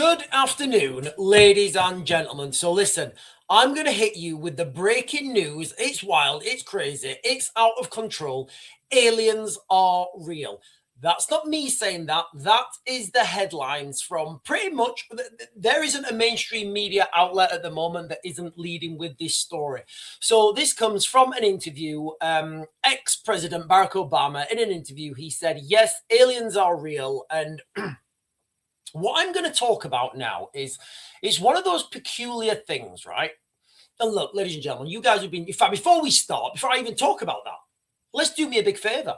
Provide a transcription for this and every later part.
Good afternoon, ladies and gentlemen. So listen, I'm going to hit you with the breaking news. It's wild, it's crazy, it's out of control. Aliens are real. That's not me saying that. That is the headlines from pretty much. There isn't a mainstream media outlet at the moment that isn't leading with this story. So this comes from an interview. Ex-President Barack Obama, in an interview, he said, yes, aliens are real. And what I'm going to talk about now is it's one of those peculiar things, right? And look, ladies and gentlemen, you guys have been, in fact, before we start, before I even talk about that, let's do me a big favor.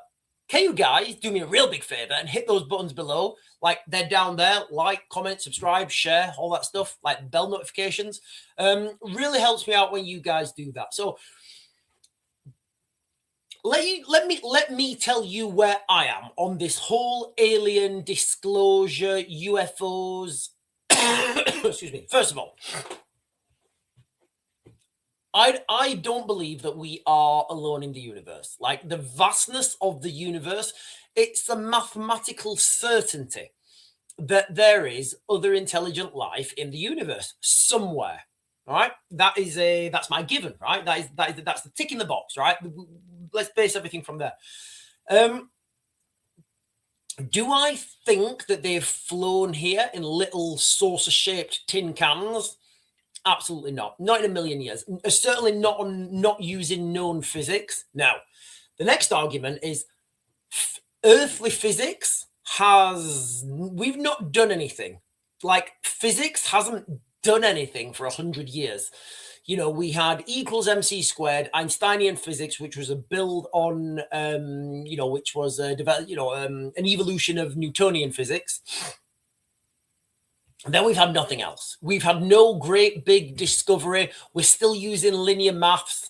Can you guys do me a real big favor and hit those buttons below? Like they're down there, like, comment, subscribe, share, all that stuff, like bell notifications. Really helps me out when you guys do that. So let me tell you where I am on this whole alien disclosure, UFOs. Excuse me. First of all, I don't believe that we are alone in the universe. Like the vastness of the universe, it's a mathematical certainty that there is other intelligent life in the universe somewhere. All right, that's my given, right? That's the tick in the box, right? Let's base everything from there. Do I think that they've flown here in little saucer-shaped tin cans? Absolutely not. Not in a million years. Certainly not using known physics. Now, the next argument is earthly physics we've not done anything. Like physics hasn't done anything for 100 years. You know, we had E equals MC squared, Einsteinian physics, which was a build on, which was an evolution of Newtonian physics. And then we've had nothing else. We've had no great big discovery. We're still using linear maths.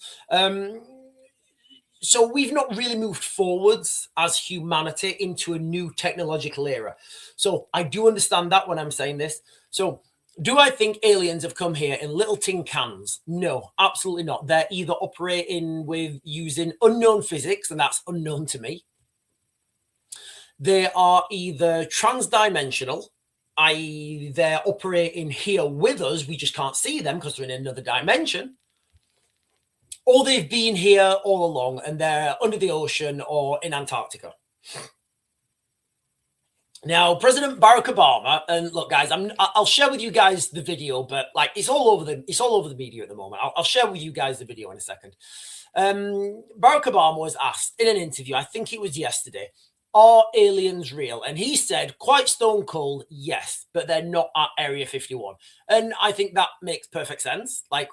So we've not really moved forwards as humanity into a new technological era. So I do understand that when I'm saying this. So do I think aliens have come here in little tin cans? No, absolutely not. They're either operating with using unknown physics, and that's unknown to me. They are either transdimensional, i.e. they're operating here with us. We just can't see them because they're in another dimension. Or they've been here all along and they're under the ocean or in Antarctica. Now, President Barack Obama, and look, guys, I'll share with you guys the video, but like it's all over the media at the moment. I'll share with you guys the video in a second. Barack Obama was asked in an interview, I think it was yesterday, are aliens real? And he said, quite stone cold, yes, but they're not at Area 51. And I think that makes perfect sense. Like,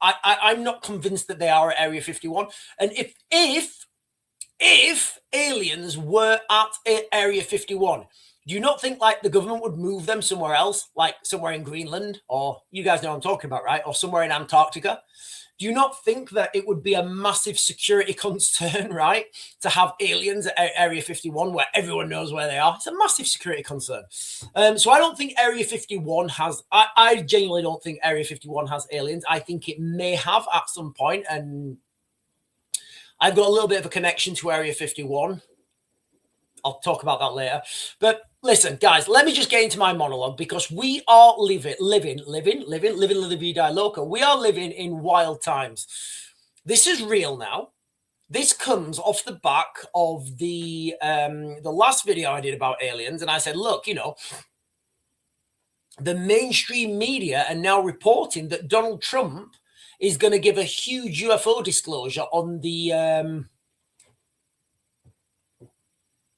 I'm not convinced that they are at Area 51. And if aliens were at Area 51, do you not think like the government would move them somewhere else, like somewhere in Greenland, or you guys know what I'm talking about, right? Or somewhere in Antarctica? Do you not think that it would be a massive security concern, right, to have aliens at Area 51 where everyone knows where they are? It's a massive security concern. So I don't think Area 51 has, I genuinely don't think Area 51 has aliens. I think it may have at some point, and I've got a little bit of a connection to Area 51. I'll talk about that later. But listen, guys, let me just get into my monologue because we are living la vida loca. We are living in wild times. This is real now. This comes off the back of the last video I did about aliens. And I said, look, you know, the mainstream media are now reporting that Donald Trump is going to give a huge UFO disclosure on the...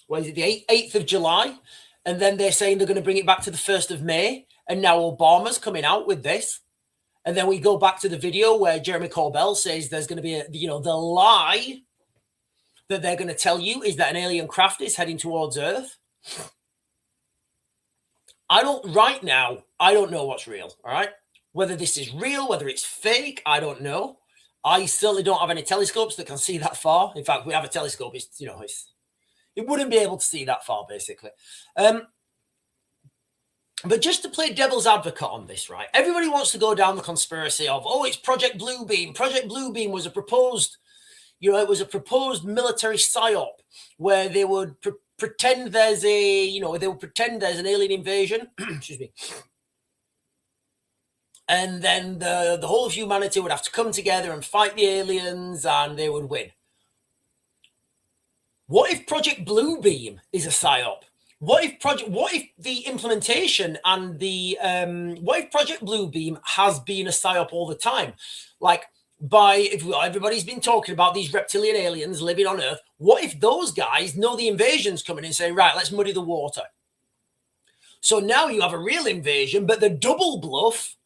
what is it, the 8th of July? And then they're saying they're going to bring it back to the 1st of May. And now Obama's coming out with this. And then we go back to the video where Jeremy Corbell says there's going to be, the lie that they're going to tell you is that an alien craft is heading towards Earth. Right now, I don't know what's real, all right? Whether this is real, whether it's fake, I don't know. I certainly don't have any telescopes that can see that far. In fact, we have a telescope, it wouldn't be able to see that far, basically. But just to play devil's advocate on this, right? Everybody wants to go down the conspiracy of, oh, it's Project Bluebeam. Project Bluebeam was a proposed, it was a proposed military psyop where they would pretend there's they'll pretend there's an alien invasion. Excuse me. And then the whole of humanity would have to come together and fight the aliens, and they would win. What if Project Bluebeam is a psyop? What if the implementation and what if Project Bluebeam has been a psyop all the time? Like, everybody's been talking about these reptilian aliens living on Earth. What if those guys know the invasion's coming and say, right, let's muddy the water? So now you have a real invasion, but the double bluff,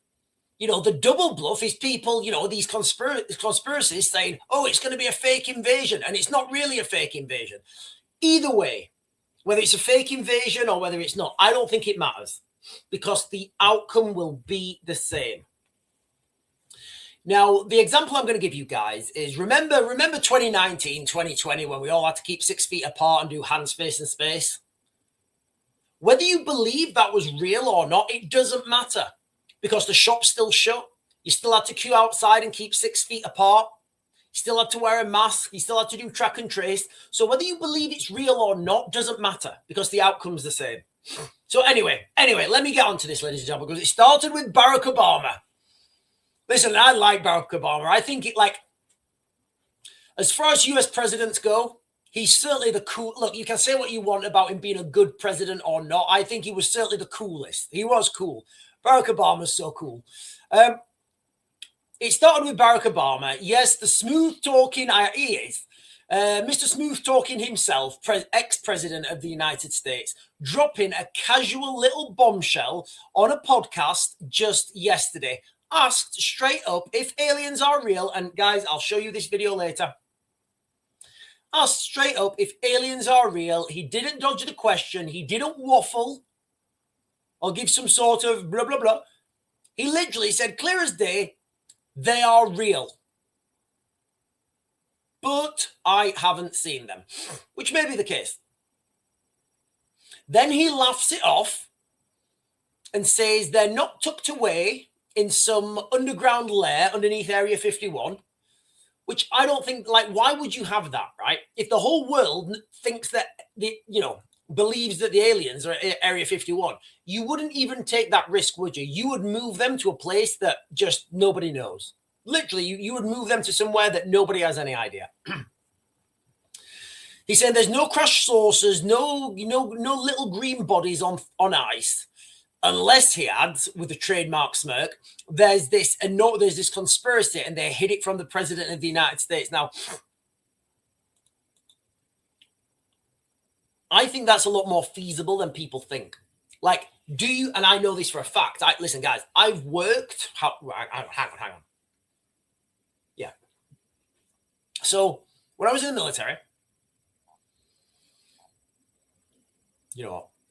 the double bluff is people, these conspiracies saying, oh, it's going to be a fake invasion, and it's not really a fake invasion. Either way, whether it's a fake invasion or whether it's not, I don't think it matters, because the outcome will be the same. Now, the example I'm going to give you guys is, remember 2019, 2020, when we all had to keep 6 feet apart and do hands, face, and space? Whether you believe that was real or not, it doesn't matter, because the shop's still shut. You still had to queue outside and keep 6 feet apart. You still had to wear a mask. You still had to do track and trace. So whether you believe it's real or not doesn't matter, because the outcome's the same. So anyway, let me get on to this, ladies and gentlemen, because it started with Barack Obama. Listen, I like Barack Obama. I think as far as US presidents go, he's certainly the cool. Look, you can say what you want about him being a good president or not. I think he was certainly the coolest. He was cool. Barack Obama's so cool. It started with Barack Obama. Yes, the smooth talking, he is. Mr. Smooth Talking himself, ex-president of the United States, dropping a casual little bombshell on a podcast just yesterday, asked straight up if aliens are real. And guys, I'll show you this video later. Asked straight up if aliens are real. He didn't dodge the question. He didn't waffle or give some sort of blah, blah, blah. He literally said, clear as day, they are real. But I haven't seen them, which may be the case. Then he laughs it off and says they're not tucked away in some underground lair underneath Area 51, which I don't think, why would you have that, right? If the whole world thinks that, believes that the aliens are at Area 51, you wouldn't even take that risk, would you? You would move them to a place that just nobody knows. Literally, you would move them to somewhere that nobody has any idea. He said there's no crash sources, no little green bodies on ice, unless, he adds with a trademark smirk, there's this conspiracy, and they hid it from the president of the United States. Now, I think that's a lot more feasible than people think. Do you? And I know this for a fact. Listen, guys, I've worked. Hang on. Yeah. So when I was in the military,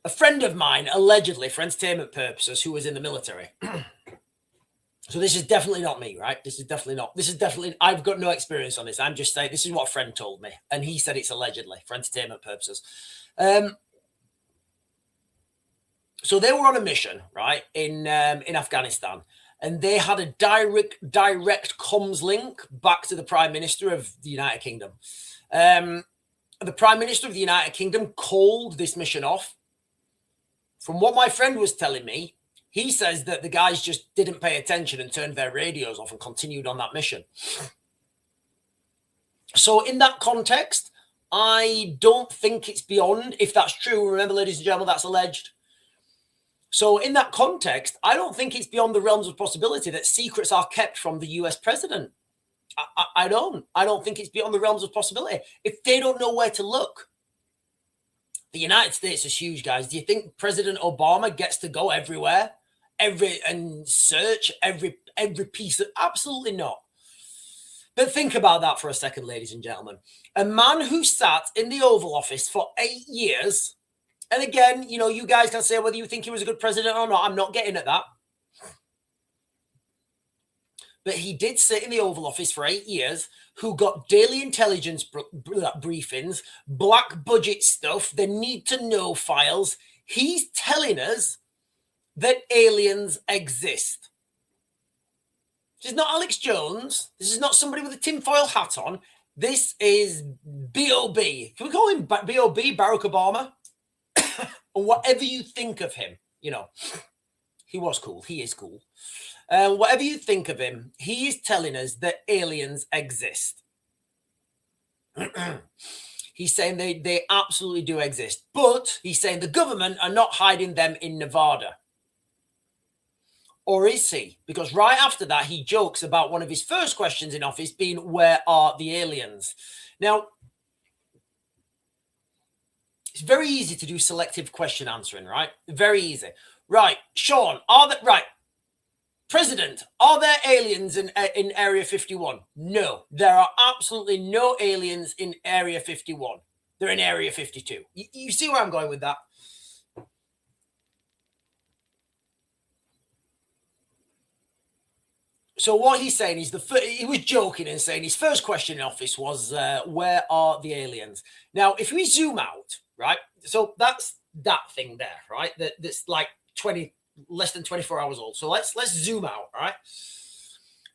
a friend of mine, allegedly for entertainment purposes, who was in the military. So this is definitely not me, right? This is definitely, I've got no experience on this. I'm just saying, this is what a friend told me. And he said it's allegedly for entertainment purposes. So they were on a mission, right, in Afghanistan. And they had a direct comms link back to the Prime Minister of the United Kingdom. The Prime Minister of the United Kingdom called this mission off. From what my friend was telling me, he says that the guys just didn't pay attention and turned their radios off and continued on that mission. So in that context, I don't think it's beyond, if that's true, remember, ladies and gentlemen, that's alleged. So in that context, I don't think it's beyond the realms of possibility that secrets are kept from the US president. I don't think it's beyond the realms of possibility. If they don't know where to look. The United States is huge, guys. Do you think President Obama gets to go everywhere and search every piece of? Absolutely not. But think about that for a second, ladies and gentlemen. A man who sat in the Oval Office for 8 years, and again, you guys can say whether you think he was a good president or not. I'm not getting at that. But he did sit in the Oval Office for 8 years, who got daily intelligence briefings, black budget stuff, the need-to-know files. He's telling us that aliens exist. This is not Alex Jones. This is not somebody with a tinfoil hat on. This is B.O.B. Can we call him B.O.B. Barack Obama? And whatever you think of him, you know, he was cool. He is cool. Whatever you think of him, he is telling us that aliens exist. He's saying they absolutely do exist. But he's saying the government are not hiding them in Nevada. Or is he? Because right after that, he jokes about one of his first questions in office being, where are the aliens? Now, it's very easy to do selective question answering, right? Very easy. Right, Sean, right, President, are there aliens in Area 51? No, there are absolutely no aliens in Area 51. They're in Area 52. You see where I'm going with that? So what he's saying is he was joking and saying his first question in office was, where are the aliens? Now, if we zoom out, right? So that's that thing there, right? That's like less than 24 hours old. So let's zoom out, right?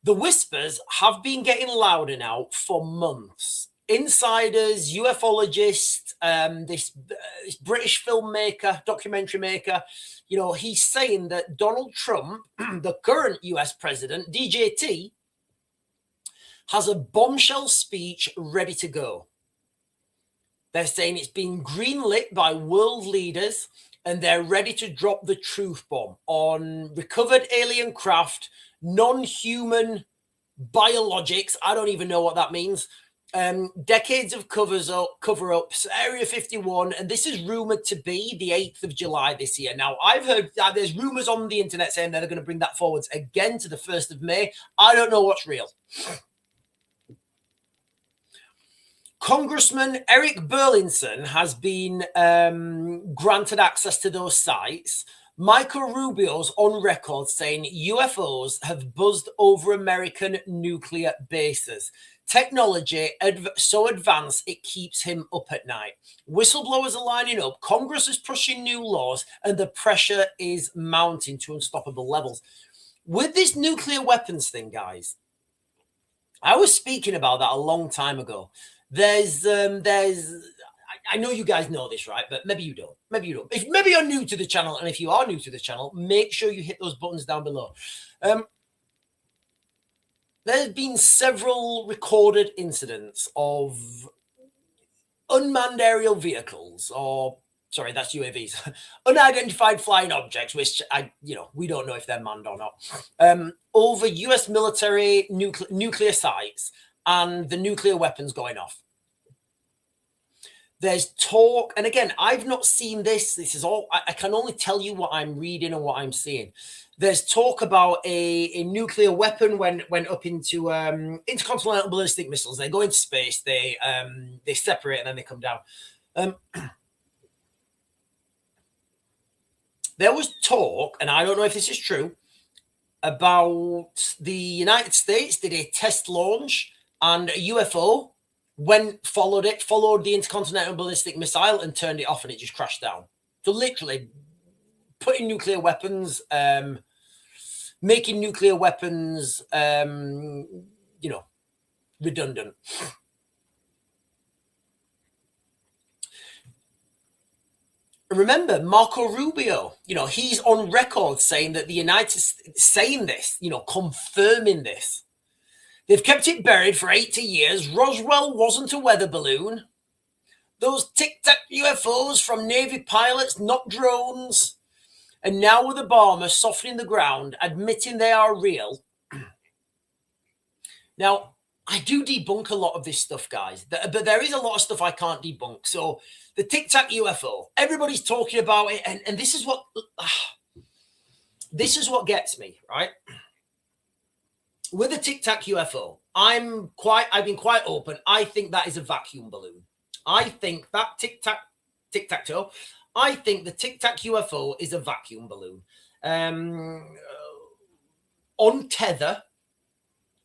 The whispers have been getting louder now for months. Insiders, ufologists, this British filmmaker, documentary maker, you know, he's saying that Donald Trump, the current US president, DJT, has a bombshell speech ready to go. They're saying it's been greenlit by world leaders and they're ready to drop the truth bomb on recovered alien craft, non-human biologics. I don't even know what that means. Decades of cover-ups, Area 51, and this is rumored to be the 8th of July this year. Now, I've heard there's rumors on the internet saying that they're going to bring that forwards again to the 1st of May. I don't know what's real. Congressman Eric Burlington has been granted access to those sites. Michael Rubio's on record saying UFOs have buzzed over American nuclear bases. Technology so advanced it keeps him up at night. Whistleblowers are lining up, Congress is pushing new laws, and the pressure is mounting to unstoppable levels. With this nuclear weapons thing, guys, I was speaking about that a long time ago. I know you guys know this, right? But maybe you don't. Maybe you don't. Maybe you're new to the channel, and if you are new to the channel, make sure you hit those buttons down below. There's been several recorded incidents of unmanned aerial vehicles, or sorry, that's UAVs, unidentified flying objects, which we don't know if they're manned or not, over US military nuclear sites and the nuclear weapons going off. There's talk, and again, I've not seen this. This is all, I can only tell you what I'm reading and what I'm seeing. There's talk about a nuclear weapon went up into intercontinental ballistic missiles. They go into space, they separate, and then they come down. There was talk, and I don't know if this is true, about the United States did a test launch and a UFO followed the intercontinental ballistic missile and turned it off, and it just crashed down. So literally putting nuclear weapons, making nuclear weapons, redundant. Remember, Marco Rubio, he's on record saying that the United States, saying this, confirming this. They've kept it buried for 80 years. Roswell wasn't a weather balloon. Those tic-tac UFOs from Navy pilots, not drones. And now with Obama softening the ground, admitting they are real. Now, I do debunk a lot of this stuff, guys. But there is a lot of stuff I can't debunk. So the tic-tac UFO, everybody's talking about it. And this is what gets me, right? With the tic-tac UFO, I've been quite open. I think that is a vacuum balloon. I think that tic-tac-toe, I think the tic-tac UFO is a vacuum balloon. On tether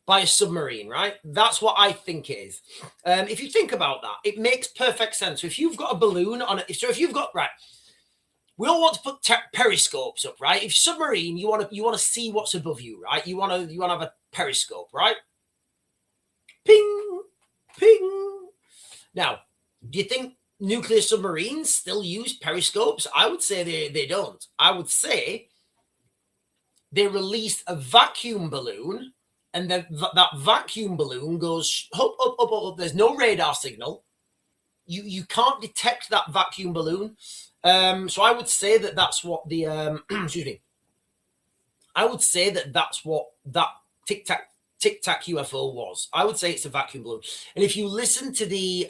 by a submarine, right? That's what I think it is. If you think about that, it makes perfect sense. So if you've got a balloon on it, so if you've got, right, we all want to put periscopes up, right? If submarine, you want to see what's above you, right? You want to have a periscope, right? Ping. Ping. Now, do you think nuclear submarines still use periscopes? I would say they don't. I would say they release a vacuum balloon, and then that vacuum balloon goes up, up, up, up. There's no radar signal. You can't detect that vacuum balloon. So I would say that that's what the excuse me. I would say that that's what that Tic Tac UFO was. I would say it's a vacuum balloon. And if you listen to the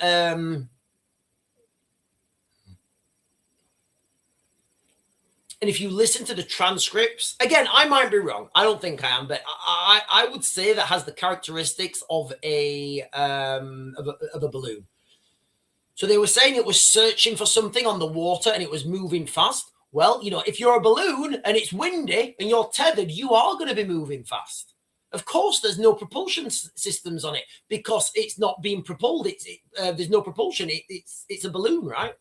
transcripts, again, I might be wrong. I don't think I am, but I would say that has the characteristics of a balloon. So they were saying it was searching for something on the water and it was moving fast. Well, you know, if you're a balloon and it's windy and you're tethered, you are going to be moving fast. Of course, there's no propulsion systems on it because it's not being propelled. There's no propulsion. It's a balloon, right?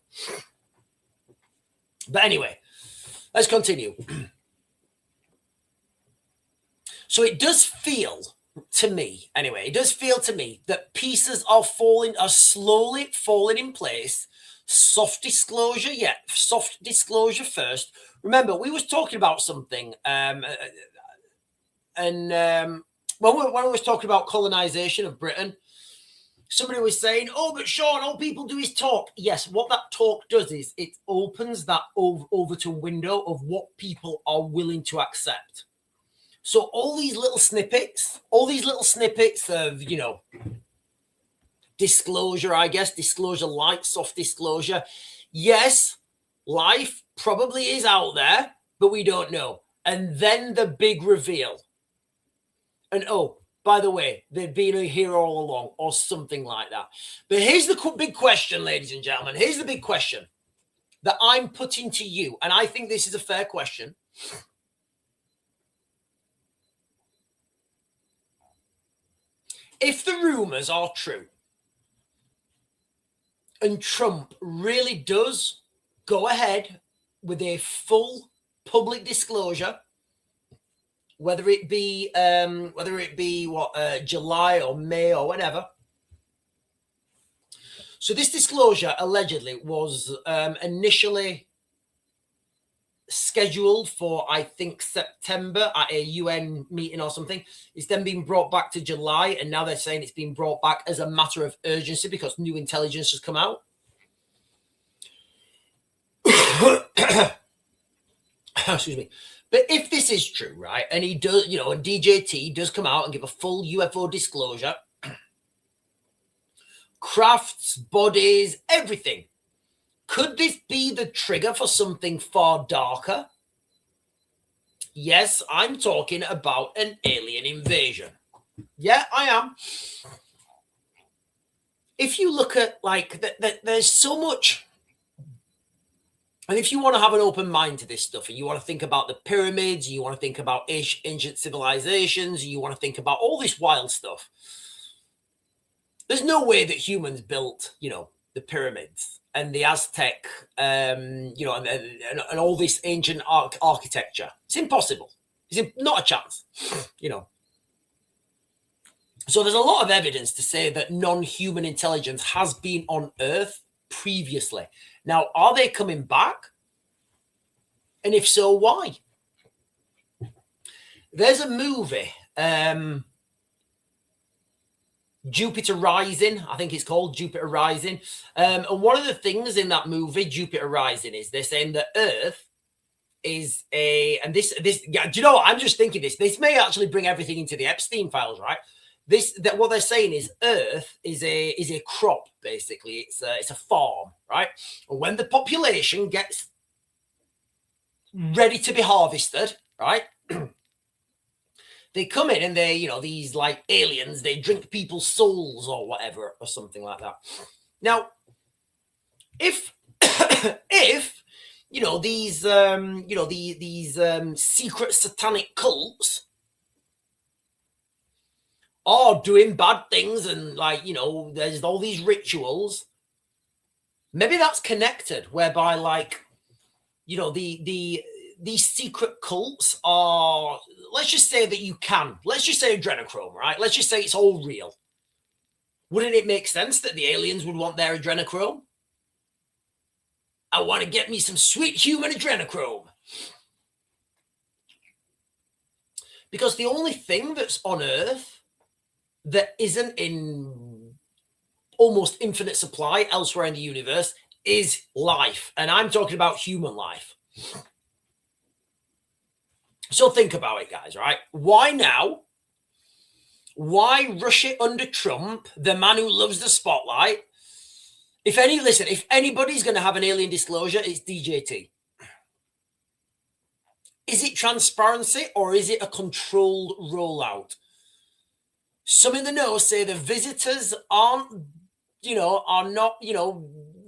But anyway, let's continue. So it does feel to me, anyway, it does feel to me that pieces are slowly falling in place. Soft disclosure first. Remember, we was talking about something, when we was talking about colonization of Britain, somebody was saying, "Oh, but Sean, all people do is talk." Yes, what that talk does is it opens that over to a window of what people are willing to accept. So all these little snippets of, you know, disclosure, I guess, disclosure light, soft disclosure. Yes, life probably is out there, but we don't know. And then the big reveal. And oh, by the way, they've been here all along or something like that. But here's the big question, ladies and gentlemen. Here's the big question that I'm putting to you. And I think this is a fair question. If the rumors are true and Trump really does go ahead with a full public disclosure, whether it be July or May or whatever. So this disclosure allegedly was initially scheduled for, I think, September at a UN meeting or something. It's then been brought back to July, and now they're saying it's been brought back as a matter of urgency because new intelligence has come out. Excuse me. But if this is true, right, and he does, you know, and DJT does come out and give a full UFO disclosure, crafts, bodies, everything, could this be the trigger for something far darker? Yes, I'm talking about an alien invasion. Yeah, I am. If you look at, like, there's so much. And if you want to have an open mind to this stuff and you want to think about the pyramids, you want to think about ancient civilizations, you want to think about all this wild stuff, there's no way that humans built, you know, the pyramids and the Aztec, you know, and all this ancient architecture. It's impossible. It's not a chance, you know. So there's a lot of evidence to say that non-human intelligence has been on Earth previously. Now, are they coming back? And if so, why? There's a movie, Jupiter Rising, I think it's called Jupiter Rising. And one of the things in that movie, Jupiter Rising, is they're saying that Earth is and this, yeah, do you know what? I'm just thinking this may actually bring everything into the Epstein files, right? What they're saying is Earth is a crop, basically. It's a farm, right? And when the population gets ready to be harvested, right? They come in and they, you know, these like aliens, they drink people's souls or whatever, or something like that. Now, if if you know these secret satanic cults are doing bad things and, like, you know, there's all these rituals, maybe that's connected, whereby, like, you know, these secret cults are, let's just say that let's just say adrenochrome, right? Let's just say it's all real. Wouldn't it make sense that the aliens would want their adrenochrome? I want to get me some sweet human adrenochrome. Because the only thing that's on Earth that isn't in almost infinite supply elsewhere in the universe is life. And I'm talking about human life. So think about it, guys, right? Why now? Why rush it under Trump, the man who loves the spotlight? If anybody's going to have an alien disclosure, it's DJT. Is it transparency or is it a controlled rollout? Some in the know say the visitors are not,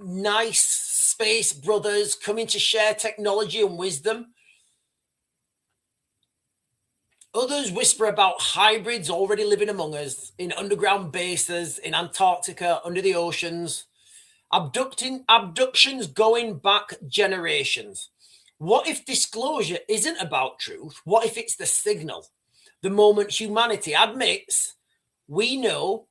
nice space brothers coming to share technology and wisdom. Others whisper about hybrids already living among us in underground bases, in Antarctica, under the oceans. Abductions going back generations. What if disclosure isn't about truth? What if it's the signal? The moment humanity admits, we know,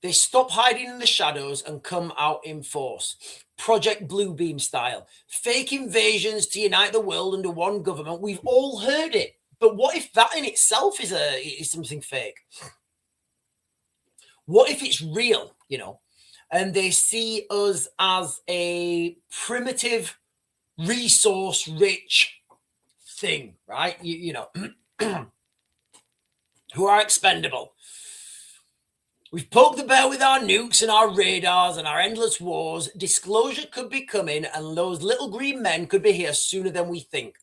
they stop hiding in the shadows and come out in force. Project Bluebeam style. Fake invasions to unite the world under one government. We've all heard it. But what if that in itself is something fake? What if it's real, and they see us as a primitive, resource-rich thing, right? Who are expendable. We've poked the bear with our nukes and our radars and our endless wars. Disclosure could be coming, and those little green men could be here sooner than we think.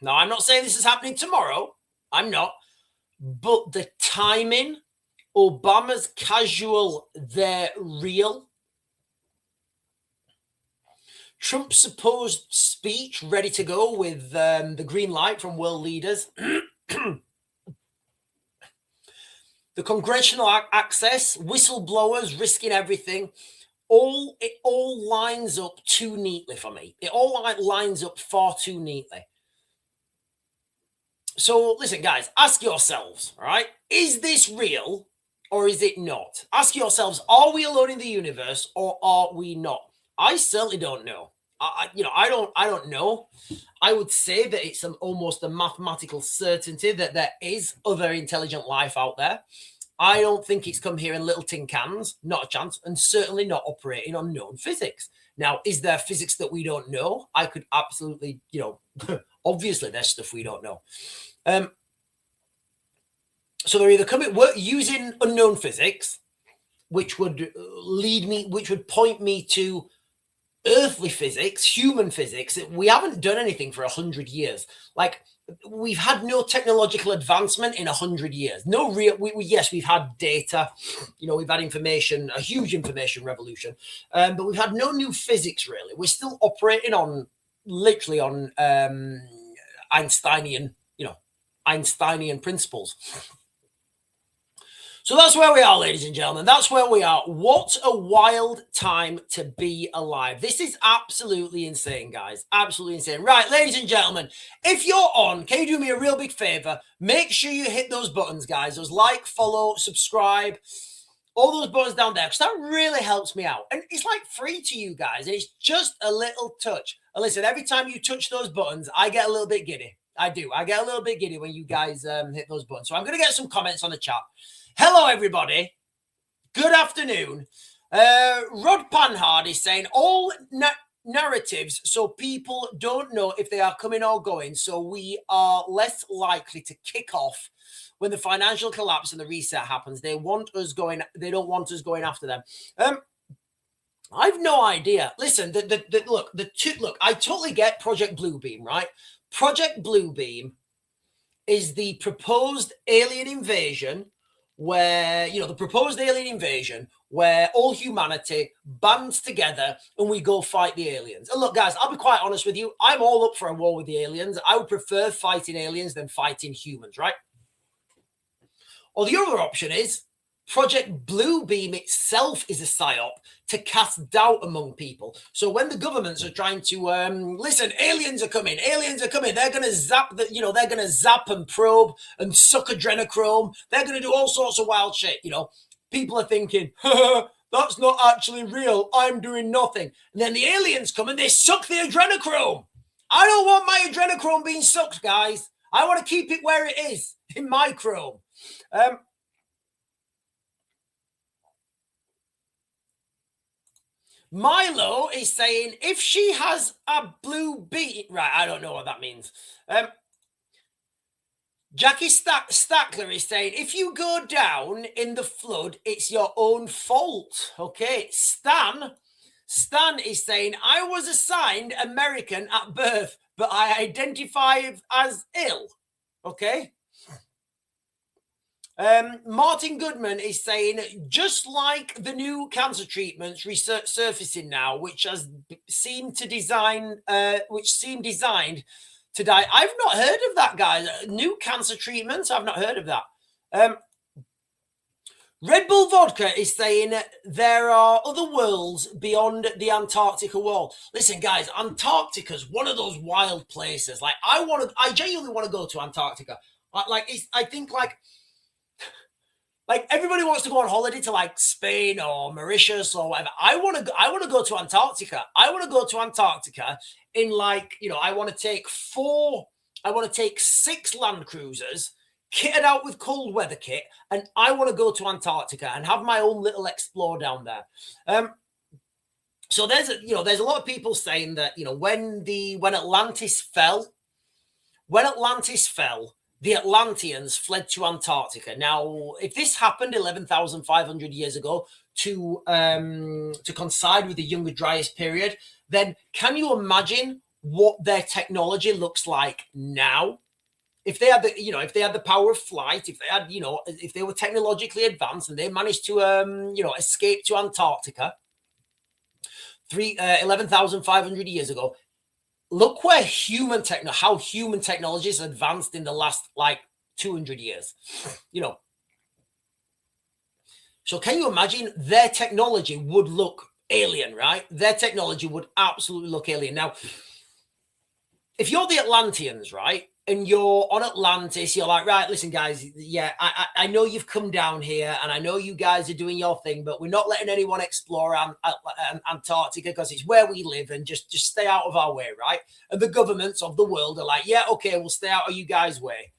Now, I'm not saying this is happening tomorrow. I'm not. But the timing, Obama's casual, they're real. Trump's supposed speech ready to go with the green light from world leaders. The congressional access, whistleblowers risking everything. It all lines up too neatly for me. It all lines up far too neatly. So listen, guys, ask yourselves, all right? Is this real or is it not? Ask yourselves, are we alone in the universe or are we not? I certainly don't know. I don't know. I would say that it's almost a mathematical certainty that there is other intelligent life out there. I don't think it's come here in little tin cans, not a chance, and certainly not operating on known physics. Now, is there physics that we don't know? I could absolutely, obviously there's stuff we don't know. So they're either using unknown physics, which would point me to earthly physics, human physics. We haven't done anything for 100 years. Like, we've had no technological advancement in 100 years. No real. Yes, we've had data. We've had information, a huge information revolution, but we've had no new physics really. We're still operating on Einsteinian principles. So that's where we are, ladies and gentlemen. That's where we are. What a wild time to be alive. This is absolutely insane, guys. Absolutely insane. Right, ladies and gentlemen, if you're on, can you do me a real big favor? Make sure you hit those buttons, guys. Those like, follow, subscribe, all those buttons down there, because that really helps me out. And it's like free to you guys. And it's just a little touch. And listen, every time you touch those buttons, I get a little bit giddy. I do. I get a little bit giddy when you guys hit those buttons. So I'm going to get some comments on the chat. Hello, everybody. Good afternoon. Rod Panhard is saying all narratives so people don't know if they are coming or going, so we are less likely to kick off when the financial collapse and the reset happens. They don't want us going after them. I've no idea. Listen, look, I totally get Project Bluebeam, right? Project Bluebeam is the proposed alien invasion where, where all humanity bands together and we go fight the aliens. And look, guys, I'll be quite honest with you. I'm all up for a war with the aliens. I would prefer fighting aliens than fighting humans, right? Or the other option is Project Bluebeam itself is a psyop to cast doubt among people. So when the governments are trying to listen, aliens are coming, they're going to zap they're going to zap and probe and suck adrenochrome. They're going to do all sorts of wild shit. people are thinking, that's not actually real. I'm doing nothing. And then the aliens come and they suck the adrenochrome. I don't want my adrenochrome being sucked, guys. I want to keep it where it is, in my chrome. Milo is saying, if she has a blue beat, right, I don't know what that means. Jackie Stackler is saying, if you go down in the flood, it's your own fault. Okay. Stan is saying, I was assigned American at birth, but I identify as ill. Okay. Martin Goodman is saying, just like the new cancer treatments resurfacing now, which seem designed to die. I've not heard of that, guys. New cancer treatments. I've not heard of that. Red Bull Vodka is saying there are other worlds beyond the Antarctica wall. Listen, guys, Antarctica's one of those wild places. Like, I genuinely want to go to Antarctica. I think everybody wants to go on holiday to like Spain or Mauritius or whatever. I want to go to Antarctica. I want to go to Antarctica in I want to take 6 Land Cruisers kitted out with cold weather kit, and I want to go to Antarctica and have my own little explore down there. So there's a lot of people saying that, when Atlantis fell, the Atlanteans fled to Antarctica. Now, if this happened 11,500 years ago to coincide with the Younger Dryas period, then can you imagine what their technology looks like now? If they had the power of flight, if they were technologically advanced and they managed to escape to Antarctica 11,500 years ago, look where how human technology has advanced in the last 200 years. So can you imagine their technology would look alien, right? Their technology would absolutely look alien. Now, if you're the Atlanteans, right, and you're on Atlantis, you're like, right, listen, guys, yeah, I know you've come down here and I know you guys are doing your thing, but we're not letting anyone explore Antarctica because it's where we live, and just stay out of our way, right? And the governments of the world are like, yeah, okay, we'll stay out of you guys' way.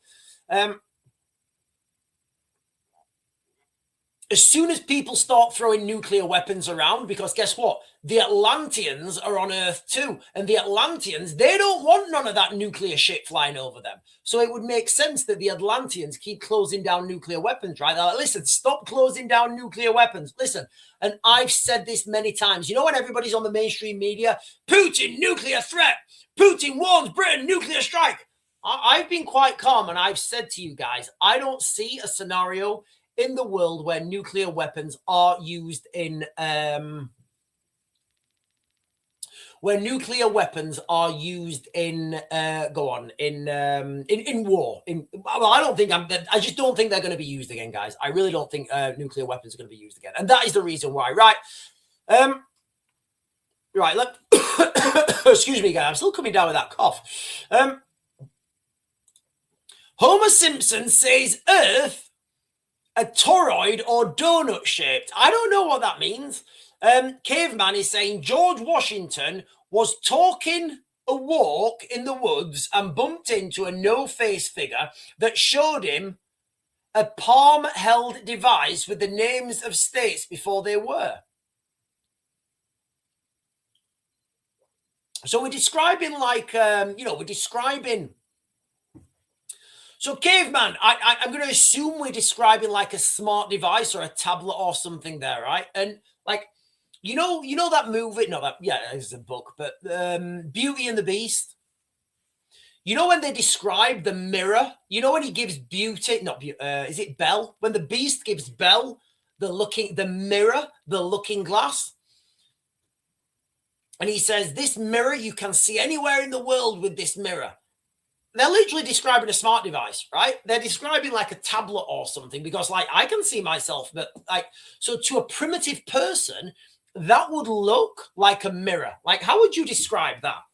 As soon as people start throwing nuclear weapons around, because guess what? The Atlanteans are on Earth too. And the Atlanteans, they don't want none of that nuclear shit flying over them. So it would make sense that the Atlanteans keep closing down nuclear weapons, right? They're like, listen, stop closing down nuclear weapons. Listen, and I've said this many times. When everybody's on the mainstream media, Putin, nuclear threat. Putin warns Britain, nuclear strike. I've been quite calm, and I've said to you guys, I don't see a scenario in the world where nuclear weapons are used in war. I just don't think they're going to be used again, guys. I really don't think nuclear weapons are going to be used again, and that is the reason why. Right. Excuse me, guys. I'm still coming down with that cough. Homer Simpson says Earth a toroid or donut shaped. I don't know what that means. Caveman is saying George Washington was talking a walk in the woods and bumped into a no-face figure that showed him a palm-held device with the names of states before they were. So we're describing So, Caveman, I'm going to assume we're describing like a smart device or a tablet or something there, right? And you know that movie? No, it's a book, but Beauty and the Beast. When they describe the mirror? When he gives Beauty, is it Belle? When the Beast gives Belle the mirror, the looking glass, and he says, "This mirror, you can see anywhere in the world with this mirror." They're literally describing a smart device, right? They're describing like a tablet or something, because I can see myself, but so to a primitive person, that would look like a mirror. How would you describe that?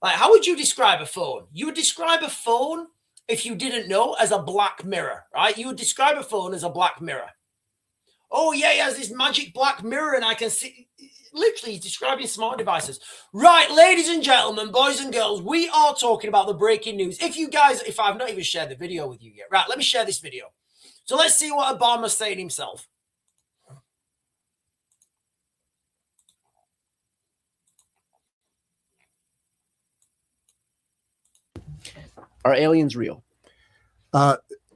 How would you describe a phone? You would describe a phone, if you didn't know, as a black mirror, right? You would describe a phone as a black mirror. Oh, yeah, he has this magic black mirror and I can see. Literally, he's describing smart devices. Right, ladies and gentlemen, boys and girls, we are talking about the breaking news. If I've not even shared the video with you yet. Right, let me share this video. So let's see what Obama's saying himself. Are aliens real?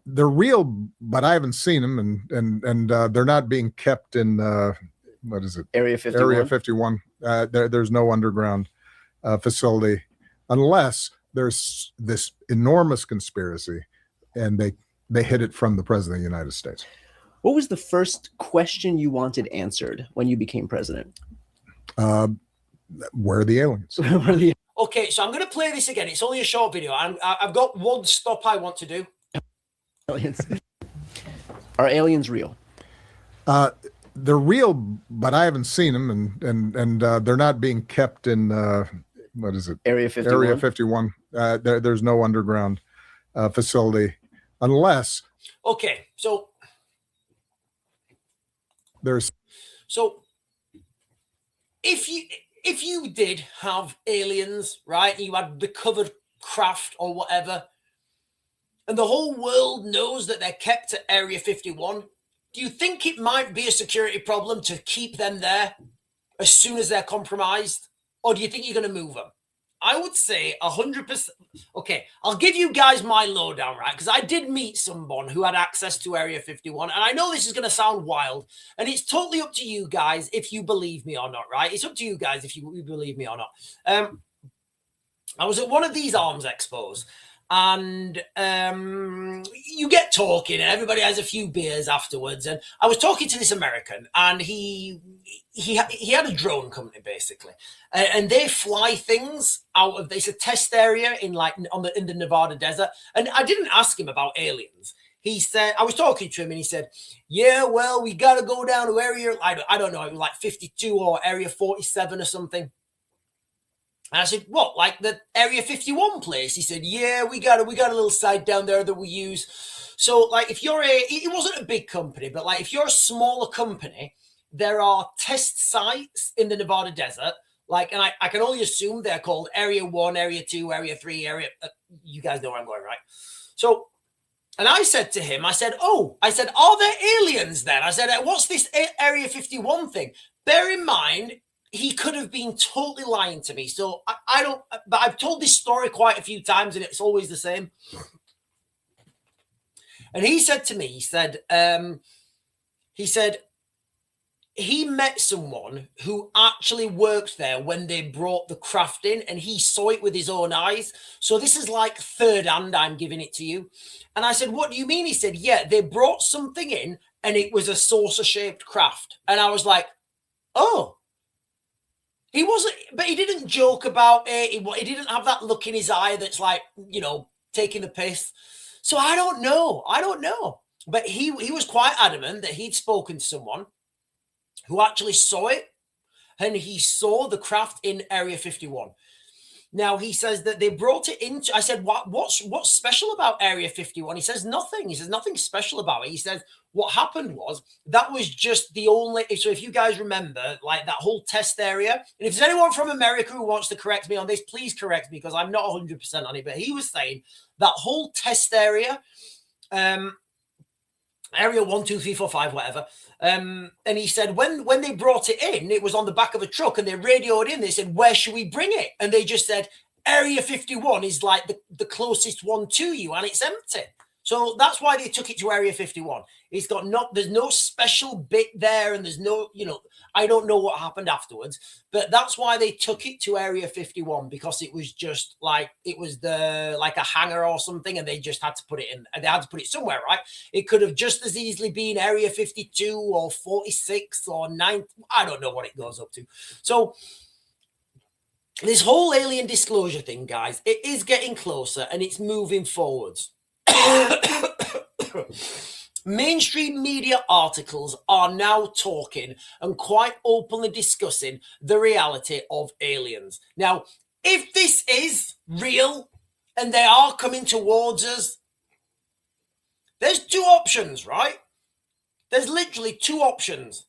They're real, but I haven't seen them, and they're not being kept in what is it? Area 51. Area 51. There's no underground facility unless there's this enormous conspiracy, and they hid it from the president of the United States. What was the first question you wanted answered when you became president? Where are the aliens? Okay, so I'm going to play this again. It's only a short video. I've got one stop I want to do. Aliens. Are aliens real? They're real, but I haven't seen them, and they're not being kept in what is it? Area 51. Area 51. There's no underground facility unless. Okay, so there's. So if you did have aliens, right? You had recovered craft or whatever, and the whole world knows that they're kept at Area 51, do you think it might be a security problem to keep them there as soon as they're compromised? Or do you think you're going to move them? I would say 100%. Okay, I'll give you guys my lowdown, right? Because I did meet someone who had access to Area 51. And I know this is going to sound wild. And it's totally up to you guys if you believe me or not, right? It's up to you guys if you believe me or not. I was at one of these arms expos. And you get talking and everybody has a few beers afterwards. And I was talking to this American and he had a drone company basically. And they fly things out of, it's a test area in the Nevada desert. And I didn't ask him about aliens. He said, I was talking to him and he said, yeah, well, we got to go down to area, I don't know, it was like 52 or area 47 or something. And I said, what, like the Area 51 place? He said, yeah, we got a little site down there that we use. So like if you're it wasn't a big company, but like if you're a smaller company, there are test sites in the Nevada desert. Like, and I can only assume they're called Area 1, Area 2, Area 3, you guys know where I'm going, right? So, and I said to him, I said, are there aliens then? I said, what's this Area 51 thing? Bear in mind, he could have been totally lying to me. So I don't, but I've told this story quite a few times and it's always the same. And he said to me, he said he met someone who actually worked there when they brought the craft in and he saw it with his own eyes. So this is like third hand, I'm giving it to you. And I said, what do you mean? He said, yeah, they brought something in and it was a saucer shaped craft. And I was like, oh. He wasn't, but he didn't joke about it. He didn't have that look in his eye that's like, you know, taking the piss. So I don't know. But he was quite adamant that he'd spoken to someone who actually saw it, and he saw the craft in Area 51. Now, he says that they brought it into, I said, what's special about Area 51? He says nothing. He says nothing special about it. He says what happened was that was just the only, so if you guys remember, like that whole test area, and if there's anyone from America who wants to correct me on this, please correct me because I'm not 100% on it, but he was saying that whole test area, Area 1, 2, 3, 4, 5, whatever. And he said when they brought it in, it was on the back of a truck and they radioed in. They said, where should we bring it? And they just said, Area 51 is like the closest one to you and it's empty. So that's why they took it to Area 51. It's got there's no special bit there and there's no, you know, I don't know what happened afterwards, but that's why they took it to Area 51 because it was just like, it was like a hangar or something and they just had to put it in, and they had to put it somewhere, right? It could have just as easily been Area 52 or 46 or 9. I don't know what it goes up to. So this whole alien disclosure thing, guys, it is getting closer and it's moving forwards. Mainstream media articles are now talking and quite openly discussing the reality of aliens. Now, if this is real and they are coming towards us, there's two options, right? There's literally two options.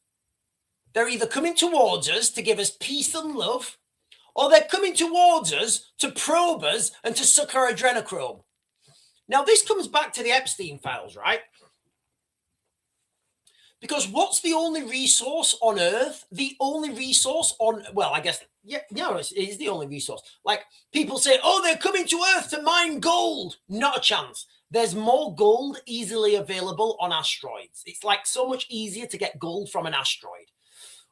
They're either coming towards us to give us peace and love, or they're coming towards us to probe us and to suck our adrenochrome. Now, this comes back to the Epstein files, right? Because what's the only resource on Earth? The only resource on, well, I guess, yeah, it is the only resource. Like, people say, oh, they're coming to Earth to mine gold. Not a chance. There's more gold easily available on asteroids. It's like so much easier to get gold from an asteroid.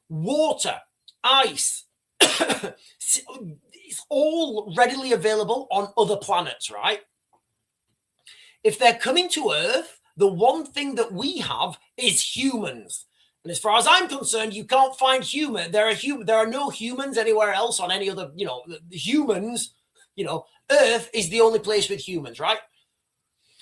Water, ice, it's all readily available on other planets, right? If they're coming to Earth, the one thing that we have is humans. And as far as I'm concerned, you can't find human. There are no humans anywhere else on any other, the humans, Earth is the only place with humans, right?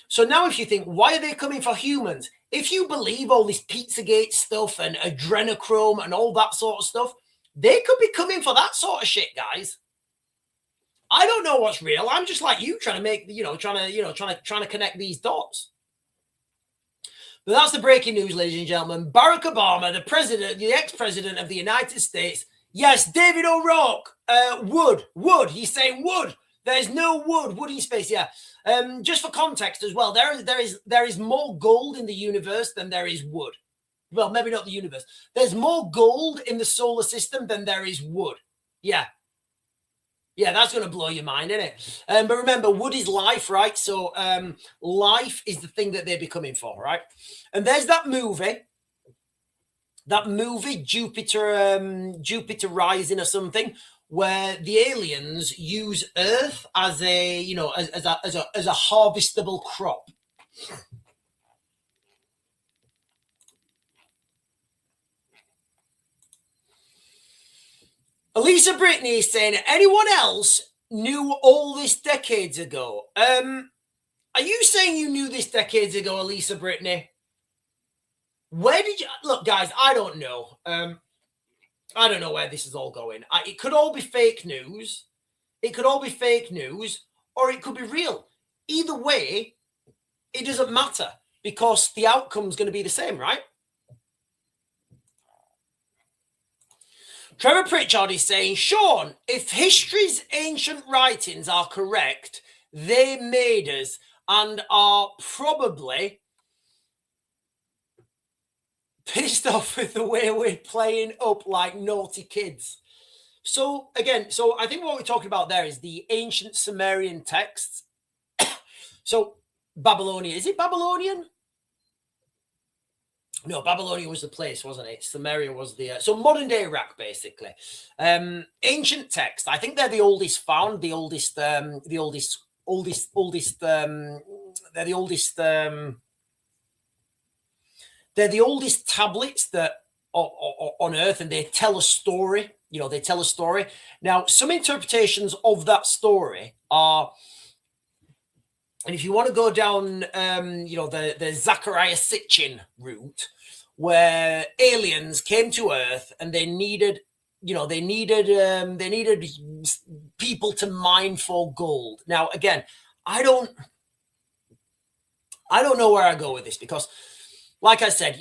So now if you think, why are they coming for humans? If you believe all this Pizzagate stuff and adrenochrome and all that sort of stuff, they could be coming for that sort of shit, guys. I don't know what's real. I'm just like you, trying to make, trying to connect these dots. But that's the breaking news, ladies and gentlemen. Barack Obama, the ex-president of the United States. Yes, David O'Rourke. Wood. He's saying wood. There's no wood in space. Yeah. Just for context as well, there is more gold in the universe than there is wood. Well, maybe not the universe. There's more gold in the solar system than there is wood. Yeah. Yeah, that's going to blow your mind, isn't it? But remember, wood is life, right? So life is the thing that they're becoming for, right? And there's that movie, Jupiter Rising or something, where the aliens use Earth as a, as a harvestable crop. Elisa Brittany is saying, anyone else knew all this decades ago? Are you saying you knew this decades ago, Elisa Brittany? Where did you look, guys? I don't know. I don't know where this is all going. It could all be fake news. It could all be fake news, or it could be real. Either way, it doesn't matter because the outcome's going to be the same, right? Trevor Pritchard is saying, Sean, if history's ancient writings are correct, they made us and are probably pissed off with the way we're playing up like naughty kids. So again, I think what we're talking about there is the ancient Sumerian texts. So Babylonia, is it Babylonian? No, Babylonia was the place, wasn't it? Sumeria was the so modern day Iraq, basically. Ancient text. I think they're the oldest found, they're the oldest tablets that on Earth, and they tell a story. They tell a story. Now, some interpretations of that story are, and if you want to go down, the Zachariah Sitchin route, where aliens came to Earth and they needed people to mine for gold. Now, again, I don't know where I go with this because, like I said,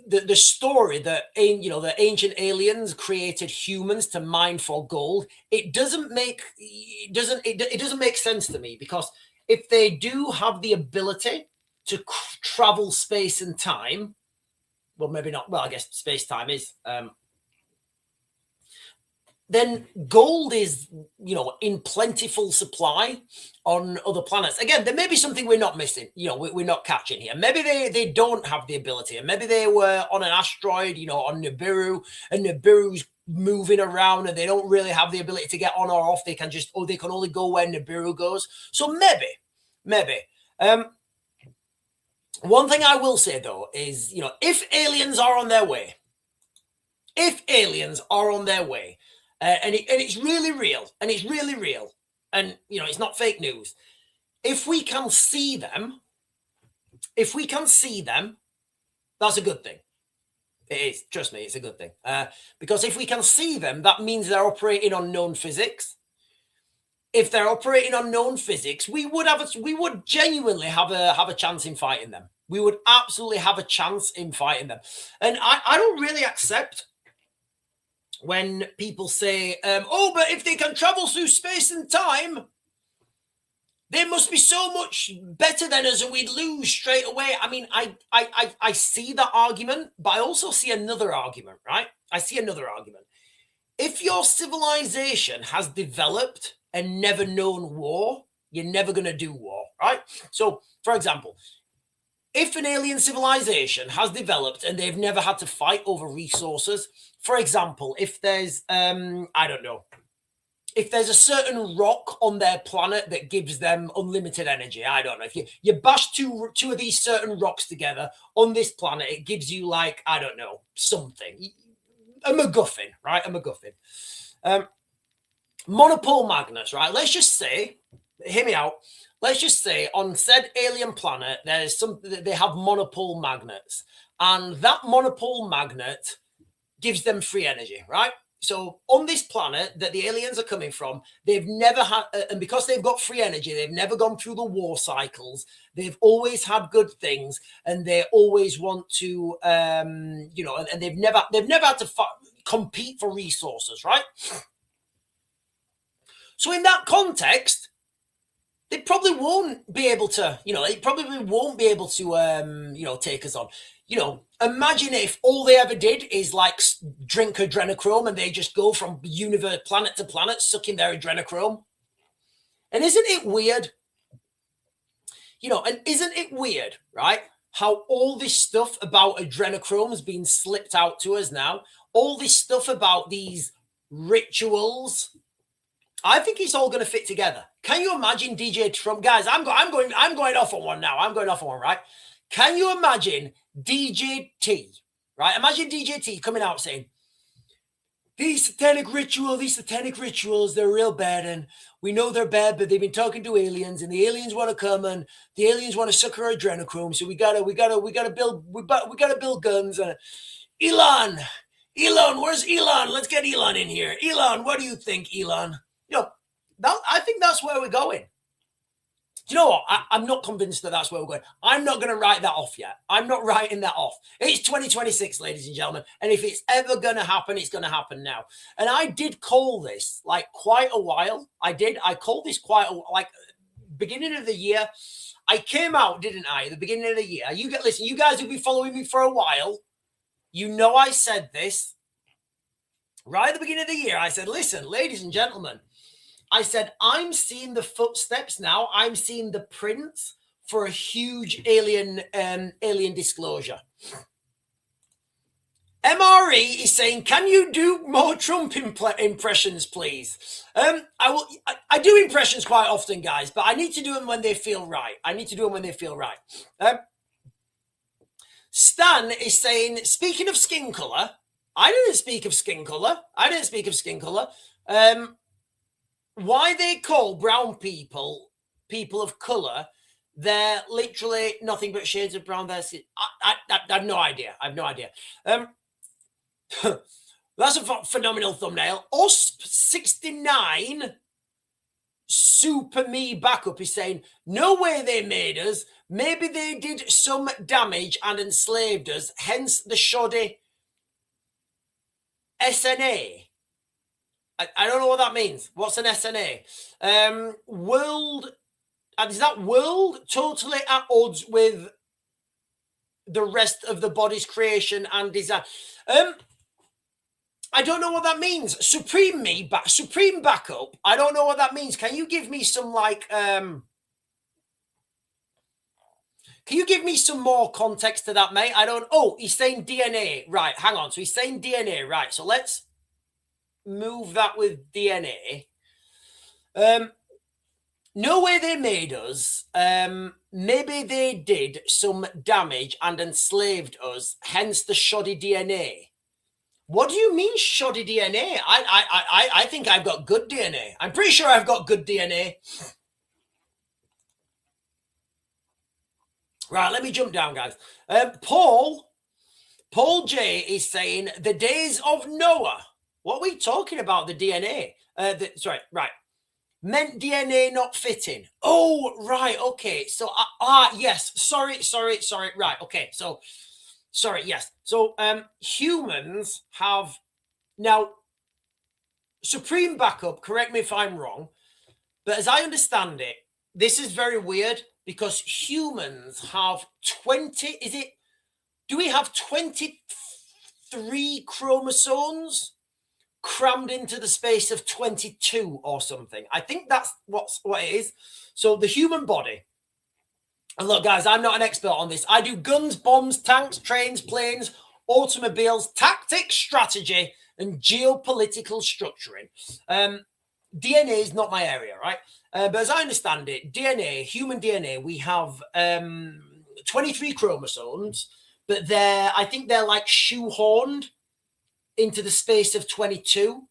the story that the ancient aliens created humans to mine for gold. It doesn't make sense to me because if they do have the ability to travel space and time, well, maybe not. Well, I guess space time is. Then gold is, in plentiful supply on other planets. Again, there may be something we're not missing. We're not catching here. Maybe they don't have the ability, and maybe they were on an asteroid, on Nibiru, and Nibiru's moving around, and they don't really have the ability to get on or off. They can they can only go where Nibiru goes. So maybe. One thing I will say though is, if aliens are on their way, and it's really real, and it's not fake news. If we can see them, that's a good thing. It is. Trust me, it's a good thing. Because if we can see them, that means they're operating on known physics. If they're operating on known physics, we would genuinely have a chance in fighting them. We would absolutely have a chance in fighting them. And I don't really accept when people say, oh, but if they can travel through space and time, they must be so much better than us and we'd lose straight away. I mean, I see that argument, but I also see another argument, right? I see another argument. If your civilization has developed and never known war, you're never going to do war, right? So, for example, if an alien civilization has developed and they've never had to fight over resources, for example, if there's, I don't know, if there's a certain rock on their planet that gives them unlimited energy, I don't know, if you bash two of these certain rocks together on this planet, it gives you like, I don't know, something, a MacGuffin, right? A MacGuffin. Monopole magnets, right? Let's just say, hear me out. Let's just say on said alien planet, they have monopole magnets, and that monopole magnet gives them free energy, right? So on this planet that the aliens are coming from, they've never had, and because they've got free energy, they've never gone through the war cycles. They've always had good things, and they always want to, and they've never had to compete for resources, right? So in that context, they probably won't be able to, take us on. Imagine if all they ever did is like drink adrenochrome and they just go from universe, planet to planet, sucking their adrenochrome. And isn't it weird? And isn't it weird, right? How all this stuff about adrenochrome has been slipped out to us now. All this stuff about these rituals. I think it's all going to fit together. Can you imagine DJ Trump? Guys, I'm going off on one now. I'm going off on one, right? Can you imagine DJ T, right? Imagine DJ T coming out saying, these satanic rituals, they're real bad, and we know they're bad, but they've been talking to aliens, and the aliens want to come, and the aliens want to suck our adrenochrome, so we gotta build guns. And Elon, where's Elon? Let's get Elon in here. Elon, what do you think, Elon? I think that's where we're going. Do you know what? I'm not convinced that that's where we're going. I'm not going to write that off yet. I'm not writing that off. It's 2026, ladies and gentlemen. And if it's ever going to happen, it's going to happen now. And I did call this like quite a while. I called this beginning of the year. I came out, didn't I? At the beginning of the year. Listen, you guys who've been following me for a while, I said this. Right at the beginning of the year, I said, listen, ladies and gentlemen, I said, I'm seeing the footsteps now. I'm seeing the prints for a huge alien disclosure. MRE is saying, can you do more Trump impressions, please? I do impressions quite often, guys, but I need to do them when they feel right. Stan is saying, speaking of skin color, I didn't speak of skin color. Why they call brown people of color? They're literally nothing but shades of brown. I have no idea. That's a phenomenal thumbnail. Osp69 Super Me Backup is saying, no way they made us. Maybe they did some damage and enslaved us. Hence the shoddy SNA. I don't know what that means. What's an SNA? World, and is that world totally at odds with the rest of the body's creation and design? I don't know what that means. Supreme backup. I don't know what that means. Can you give me some can you give me some more context to that, mate? He's saying DNA. Right, hang on. So he's saying DNA. Right, so let's move that with DNA. No way they made us. Maybe they did some damage and enslaved us, hence the shoddy DNA. What do you mean shoddy DNA? I think I've got good DNA. I'm pretty sure I've got good DNA. Right, let me jump down, guys. Paul J is saying the days of Noah. What are we talking about? The DNA? Right. Meant DNA not fitting. Oh, right. Okay. So, yes. Sorry. Right. Okay. So, sorry. Yes. So, humans have now supreme backup. Correct me if I'm wrong, but as I understand it, this is very weird because humans have 20. Do we have 23 chromosomes crammed into the space of 22 or something? I think that's what it is. So the human body, and look guys, I'm not an expert on this. I do guns, bombs, tanks, trains, planes, automobiles, tactics, strategy, and geopolitical structuring. DNA is not my area, right? But as I understand it, DNA, human DNA, we have 23 chromosomes, but I think they're like shoehorned into the space of 22.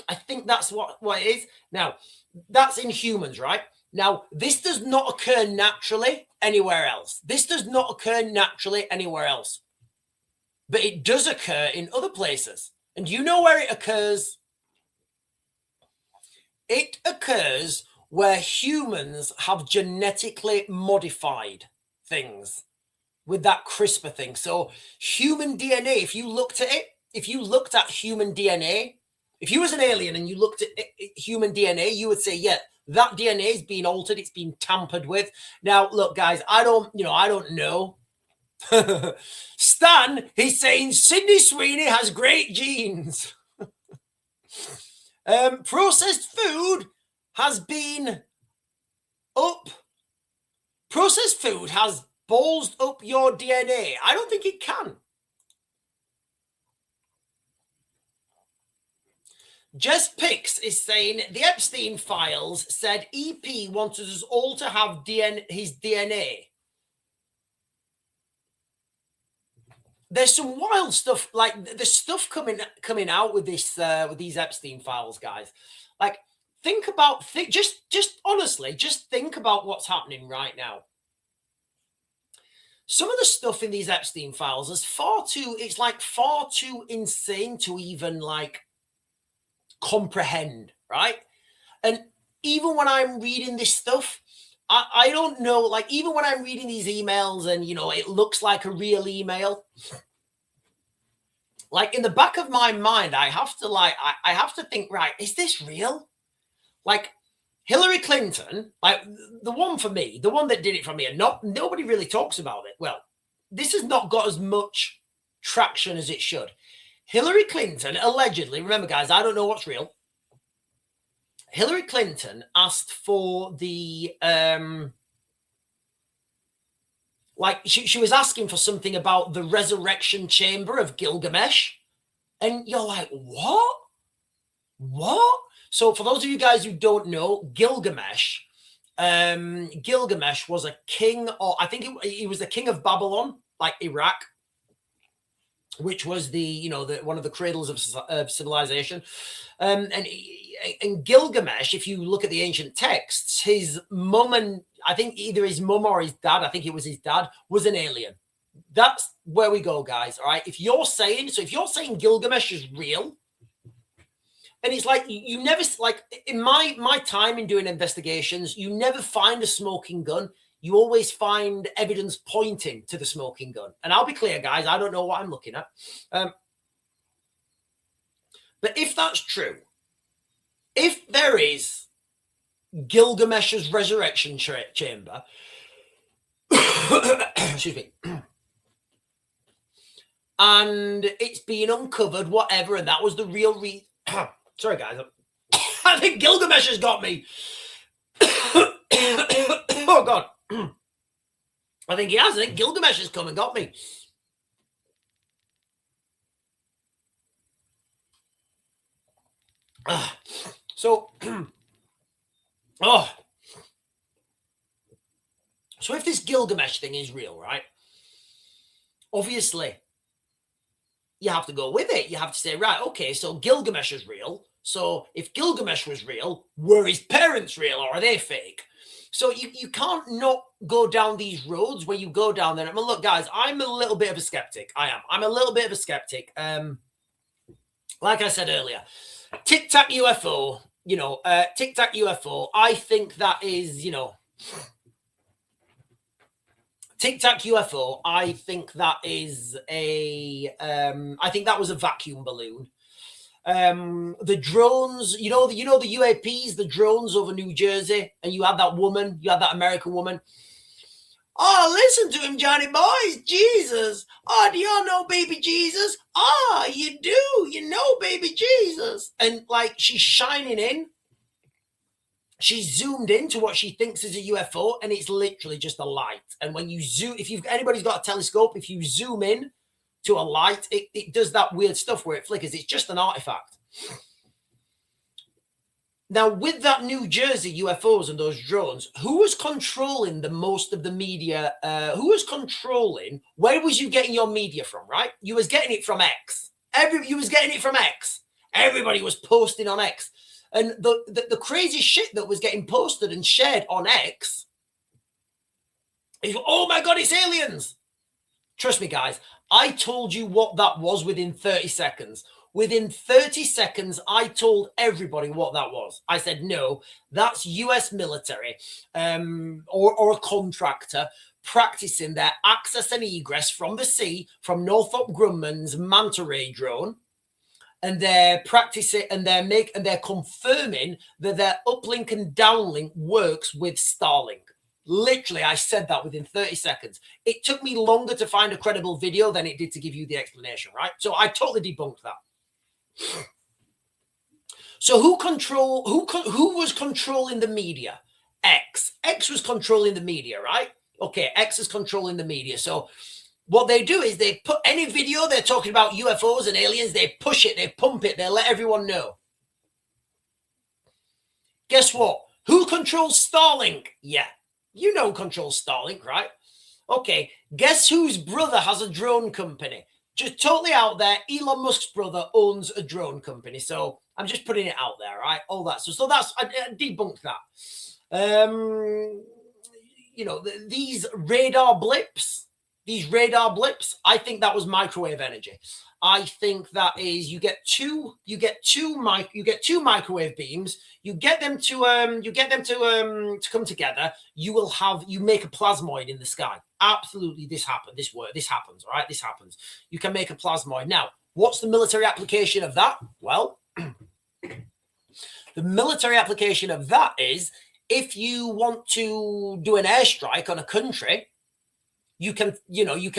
I think that's what it is. Now, that's in humans, right? Now, this does not occur naturally anywhere else. This does not occur naturally anywhere else. But it does occur in other places. And you know where it occurs? It occurs where humans have genetically modified things with that CRISPR thing. So human DNA, if you looked at it, if you looked at human DNA, if you was an alien and you looked at human DNA, you would say, yeah, that DNA is being altered. It's been tampered with. Now, look, guys, I don't know. Stan, he's saying Sydney Sweeney has great genes. Processed food has been up. Processed food has ballsed up your DNA. I don't think it can. Jess Pix is saying the Epstein files said EP wanted us all to have his DNA. There's some wild stuff, like the stuff coming out with this with these Epstein files, guys. Like, just honestly, just think about what's happening right now. Some of the stuff in these Epstein files is far too insane to even like comprehend, right? And even when I'm reading this stuff, I don't know, like even when I'm reading these emails and it looks like a real email, like in the back of my mind, I have to think, right, is this real? Like Hillary Clinton, like the one for me, the one that did it for me, and nobody really talks about it. Well, this has not got as much traction as it should. Hillary Clinton allegedly, remember guys, I don't know what's real. Hillary Clinton asked for the, she was asking for something about the resurrection chamber of Gilgamesh. And you're like, what? What? So for those of you guys who don't know, Gilgamesh was a king, or I think he was the king of Babylon, like Iraq, which was the one of the cradles of civilization. And Gilgamesh, if you look at the ancient texts, his mum and I think either his mum or his dad, I think it was his dad, was an alien. That's where we go, guys. All right. If you're saying Gilgamesh is real, and it's like you never, like in my time in doing investigations, you never find a smoking gun. You always find evidence pointing to the smoking gun. And I'll be clear, guys, I don't know what I'm looking at. But if that's true, if there is Gilgamesh's resurrection chamber, excuse me, and it's been uncovered, whatever, and that was the real reason. Sorry, guys. I think Gilgamesh has got me. Oh, God. I think he has. I think Gilgamesh has come and got me. So if this Gilgamesh thing is real, right? Obviously, you have to go with it. You have to say, right, okay, so Gilgamesh is real. So if Gilgamesh was real, were his parents real or are they fake? So you can't not go down these roads where you go down there. I mean, look, guys, I'm a little bit of a skeptic. I am. I'm a little bit of a skeptic. Like I said earlier, Tic Tac UFO, Tic Tac UFO, I think that is, Tic Tac UFO, I think that is I think that was a vacuum balloon. The drones, the UAPs, the drones over New Jersey, and you had that American woman. Oh, listen to him, Johnny boys. Jesus. Oh, do y'all know baby Jesus? Oh, you do. You know baby Jesus. And like she's shining in. She's zoomed into what she thinks is a UFO, and it's literally just a light. And when you zoom, anybody's got a telescope, if you zoom in to a light, it does that weird stuff where it flickers. It's just an artifact. Now, with that New Jersey UFOs and those drones, who was controlling the most of the media? Who was controlling? Where was you getting your media from, right? You was getting it from X. You was getting it from X. Everybody was posting on X. And the crazy shit that was getting posted and shared on X is, oh my God, it's aliens. Trust me, guys. I told you what that was within 30 seconds. Within 30 seconds, I told everybody what that was. I said, no, that's US military or a contractor practicing their access and egress from the sea from Northrop Grumman's manta ray drone. And they're practicing and they're confirming that their uplink and downlink works with Starlink. Literally, I said that within 30 seconds. It took me longer to find a credible video than it did to give you the explanation, right? So I totally debunked that. So who was controlling the media? X. X was controlling the media, right? Okay, X is controlling the media. So what they do is they put any video they're talking about UFOs and aliens, they push it, they pump it, they let everyone know. Guess what? Who controls Starlink? Yeah, you know who controls Starlink, right? Okay, guess whose brother has a drone company? Just totally out there, Elon Musk's brother owns a drone company. So I'm just putting it out there, right? All that. So that's, I debunked that. These radar blips, I think that was microwave energy. I think that is you get two microwave beams. You get them to come together. You make a plasmoid in the sky. Absolutely, this happens. All right, this happens. You can make a plasmoid. Now, what's the military application of that? Well, the military application of that is if you want to do an airstrike on a country. You can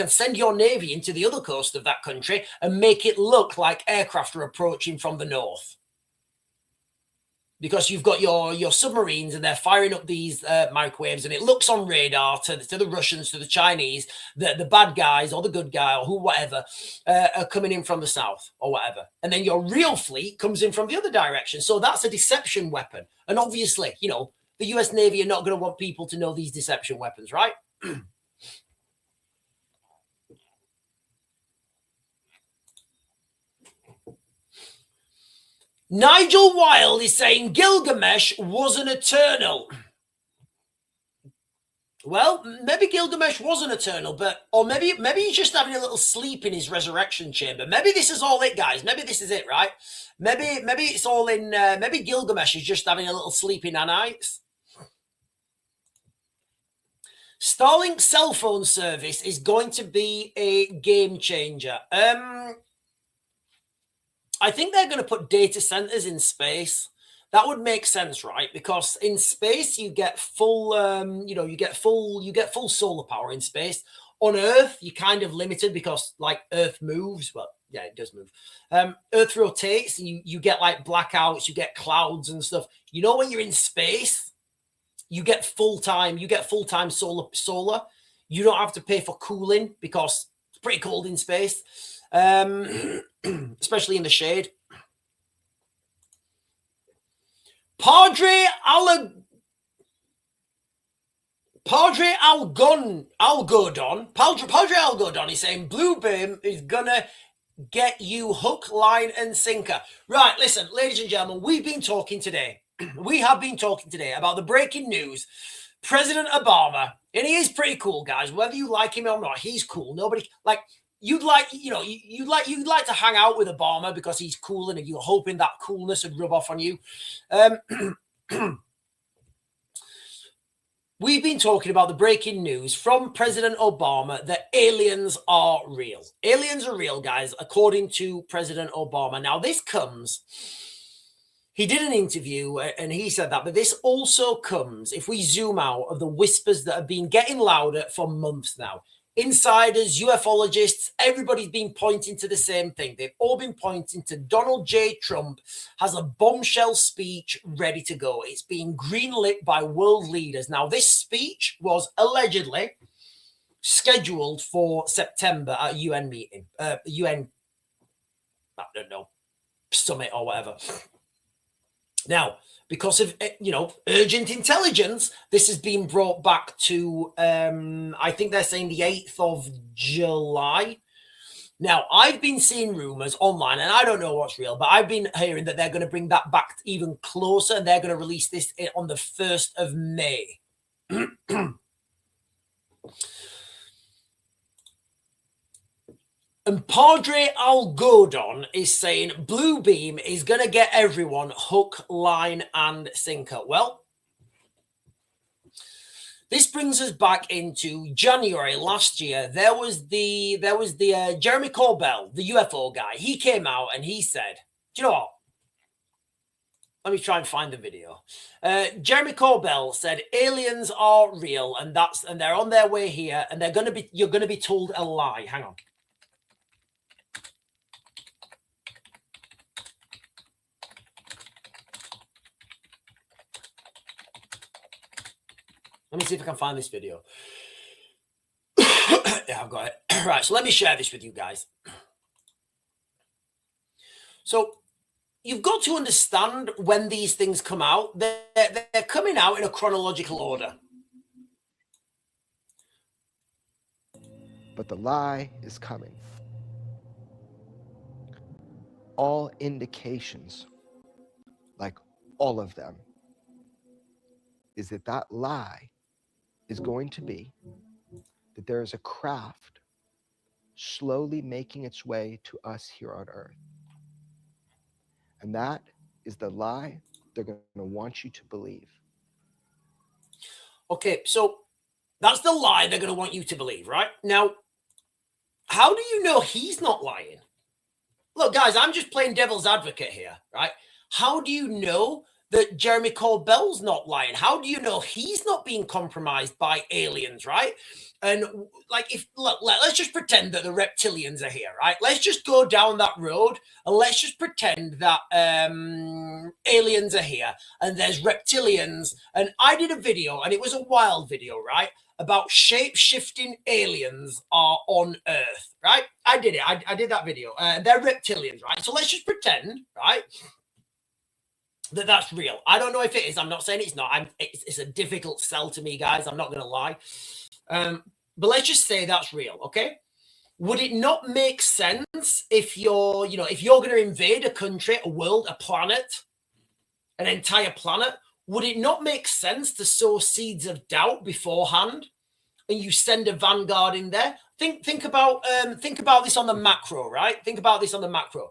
send your navy into the other coast of that country and make it look like aircraft are approaching from the north. Because you've got your submarines and they're firing up these microwaves, and it looks on radar to the Russians, to the Chinese, that the bad guys or the good guy or whatever are coming in from the south or whatever. And then your real fleet comes in from the other direction. So that's a deception weapon. And obviously, the US Navy are not going to want people to know these deception weapons, right? Nigel Wilde is saying Gilgamesh wasn't eternal. Well, maybe Gilgamesh wasn't eternal, or maybe he's just having a little sleep in his resurrection chamber. Maybe this is all it, guys. Maybe this is it, right? Maybe it's all in. Maybe Gilgamesh is just having a little sleep in Nanites. Starlink cell phone service is going to be a game changer. I think they're going to put data centers in space. That would make sense, right? Because in space you get full, you get full solar power in space. On Earth, you're kind of limited because like Earth moves. Well, yeah, it does move. Earth rotates, and you get like blackouts, you get clouds and stuff. When you're in space, you get full-time solar. You don't have to pay for cooling because it's pretty cold in space. Especially in the shade. Padre Algodon is saying Blue Beam is gonna get you hook, line, and sinker. Right, listen, ladies and gentlemen, we have been talking today about the breaking news. President Obama, and he is pretty cool, guys. Whether you like him or not, he's cool. Nobody you'd like, you'd like to hang out with Obama because he's cool, and you're hoping that coolness would rub off on you. We've been talking about the breaking news from President Obama that aliens are real. Aliens are real, guys, according to President Obama. Now, this comes, he did an interview and he said that, but this also comes, if we zoom out, of the whispers that have been getting louder for months now. Insiders, ufologists, everybody's been pointing to the same thing. They've all been pointing to Donald J. Trump has a bombshell speech ready to go. It's being greenlit by world leaders. Now, this speech was allegedly scheduled for September at a UN meeting, UN, I don't know, summit or whatever. Now, because of, urgent intelligence, this has been brought back to, I think they're saying the 8th of July. Now, I've been seeing rumors online, and I don't know what's real, but I've been hearing that they're going to bring that back even closer, and they're going to release this on the 1st of May. And Padre Algodon is saying Blue Beam is going to get everyone hook, line, and sinker. Well, this brings us back into January last year. There was the Jeremy Corbell, the UFO guy. He came out and he said, "Do you know what? Let me try and find the video." Jeremy Corbell said aliens are real, and they're on their way here, and you're going to be told a lie. Hang on. Let me see if I can find this video. Yeah, I've got it. Right, so let me share this with you guys. So you've got to understand when these things come out. They're coming out in a chronological order. But the lie is coming. All indications, like all of them, is that lie is going to be that there is a craft slowly making its way to us here on Earth. And that is the lie they're going to want you to believe. Okay, so that's the lie they're going to want you to believe, right? Now, how do you know he's not lying? Look, guys, I'm just playing devil's advocate here, right? How do you know that Jeremy Corbell's not lying? How do you know he's not being compromised by aliens, right? And let's just pretend that the reptilians are here, right? Let's just go down that road and let's just pretend that aliens are here and there's reptilians. And I did a video, and it was a wild video, right? About shape-shifting aliens are on Earth, right? I did it. I did that video. They're reptilians, right? So let's just pretend, right, that's real. I don't know if it is. I'm not saying it's not. It's a difficult sell to me, guys. I'm not going to lie. But let's just say that's real, okay? Would it not make sense if you're going to invade a country, a world, a planet, an entire planet? Would it not make sense to sow seeds of doubt beforehand, and you send a vanguard in there? Think about this on the macro, right? Think about this on the macro.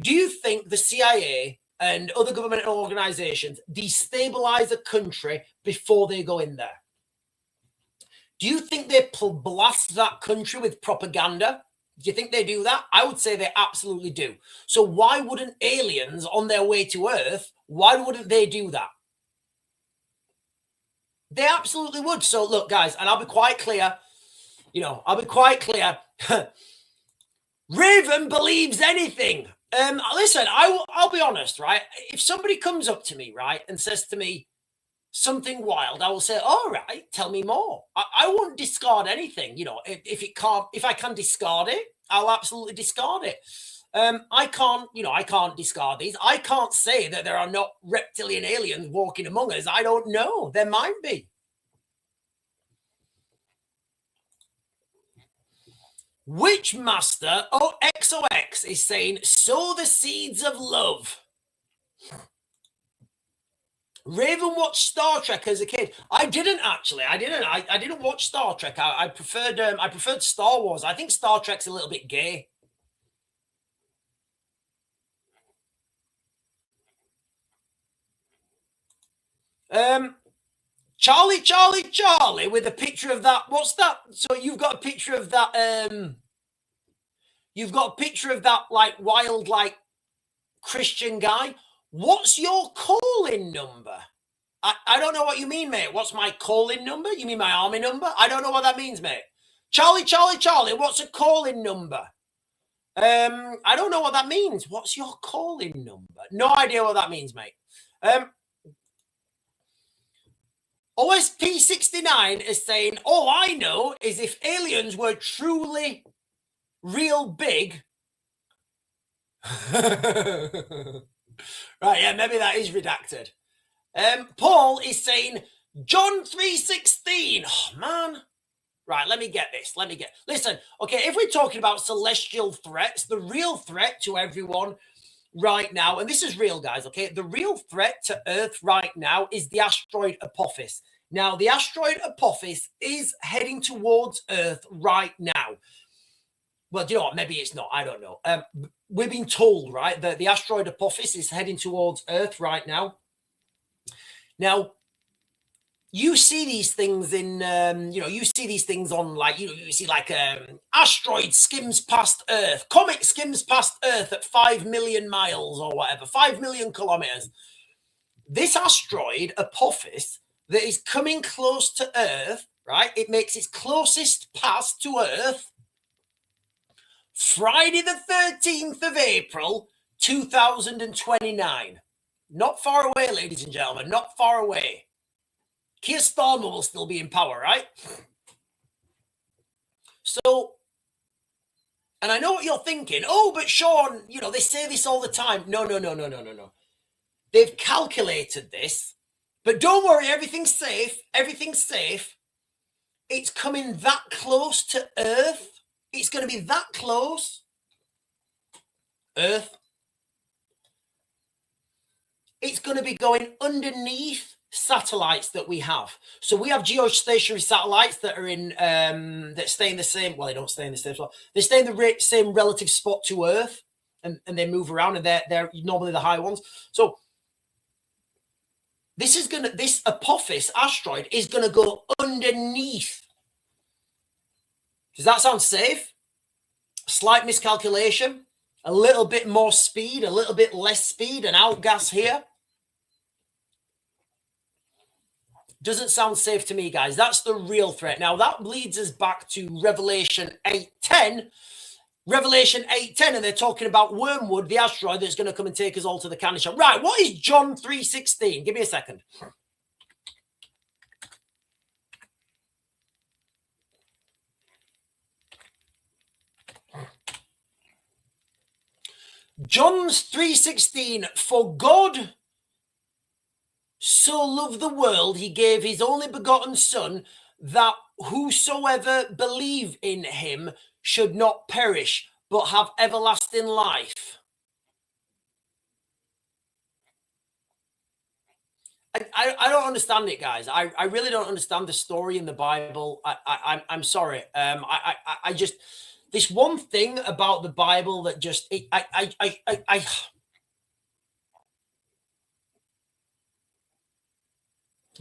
Do you think the CIA and other government organizations destabilize a country before they go in there? Do you think they blast that country with propaganda? Do you think they do that? I would say they absolutely do. So why wouldn't aliens on their way to Earth, why wouldn't they do that? They absolutely would. So look, guys, and I'll be quite clear. Raven believes anything. Listen, I'll be honest, right? If somebody comes up to me, right, and says to me something wild, I will say, all right, tell me more. I won't discard anything. If I can discard it, I'll absolutely discard it. I can't discard these. I can't say that there are not reptilian aliens walking among us. I don't know. There might be. Witchmaster XOX is saying, sow the seeds of love. Raven watched Star Trek as a kid. I didn't actually. I didn't watch Star Trek. I preferred Star Wars. I think Star Trek's a little bit gay. Charlie with a picture of that. What's that? So you've got a picture of that. You've got a picture of that like wild like Christian guy. What's your call-in number? I don't know what you mean, mate. What's my call-in number? You mean my army number? I don't know what that means, mate. Charlie, what's a call-in number? I don't know what that means. What's your call-in number? No idea what that means, mate. OSP69 is saying, all I know is if aliens were truly real big. Right, yeah, maybe that is redacted. Paul is saying, John 3:16. Oh, man. Right, let me get this. Listen, okay, if we're talking about celestial threats, the real threat to everyone right now, and this is real, guys, okay? The real threat to Earth right now is the asteroid Apophis. Now, the asteroid Apophis is heading towards Earth right now. Well, do you know what? Maybe it's not. I don't know. We're being told, right, that the asteroid Apophis is heading towards Earth right now. Now, you see these things in, you see these things on, like, you see like asteroid skims past Earth, comet skims past Earth at 5 million miles or whatever, 5 million kilometers. This asteroid Apophis that is coming close to Earth, right? It makes its closest pass to Earth Friday the 13th of April, 2029. Not far away, ladies and gentlemen, not far away. Keir Starmer will still be in power, right? So, and I know what you're thinking. Oh, but Sean, they say this all the time. No. They've calculated this, but don't worry, everything's safe. Everything's safe. It's coming that close to Earth. It's going to be that close. Earth. It's going to be going underneath satellites that we have. So we have geostationary satellites that are in that stay in the same. Well, they don't stay in the same spot. They stay in the same relative spot to Earth, and they move around, and they're normally the high ones. So this Apophis asteroid is going to go underneath. Does that sound safe? Slight miscalculation, a little bit more speed, a little bit less speed, and outgas here. Doesn't sound safe to me, guys. That's the real threat. Now, that leads us back to Revelation 8:10. Revelation 8:10, and they're talking about Wormwood, the asteroid that's going to come and take us all to the candy shop. Right, what is John 3:16? Give me a second. John's 3:16, for God so loved the world, he gave his only begotten son, that whosoever believe in him should not perish, but have everlasting life. I don't understand it, guys. I really don't understand the story in the Bible. I'm sorry. I just, this one thing about the Bible that just,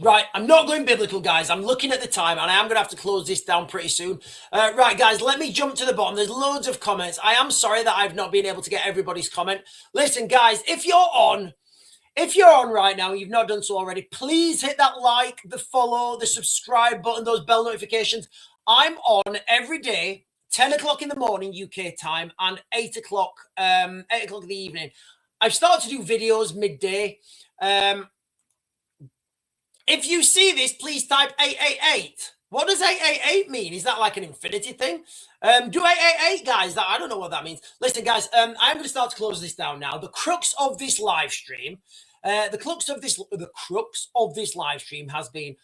Right, I'm not going biblical, guys. I'm looking at the time, and I am going to have to close this down pretty soon. Right, guys, let me jump to the bottom. There's loads of comments. I am sorry that I've not been able to get everybody's comment. Listen, guys, if you're on right now, you've not done so already, please hit that like, the follow, the subscribe button, those bell notifications. I'm on every day, 10 o'clock in the morning, UK time, and 8 o'clock in the evening. I've started to do videos midday. If you see this, please type 888. What does 888 mean? Is that like an infinity thing? Do 888, guys? I don't know what that means. Listen, guys, I'm going to start to close this down now. The crux of this live stream, the crux of this live stream has been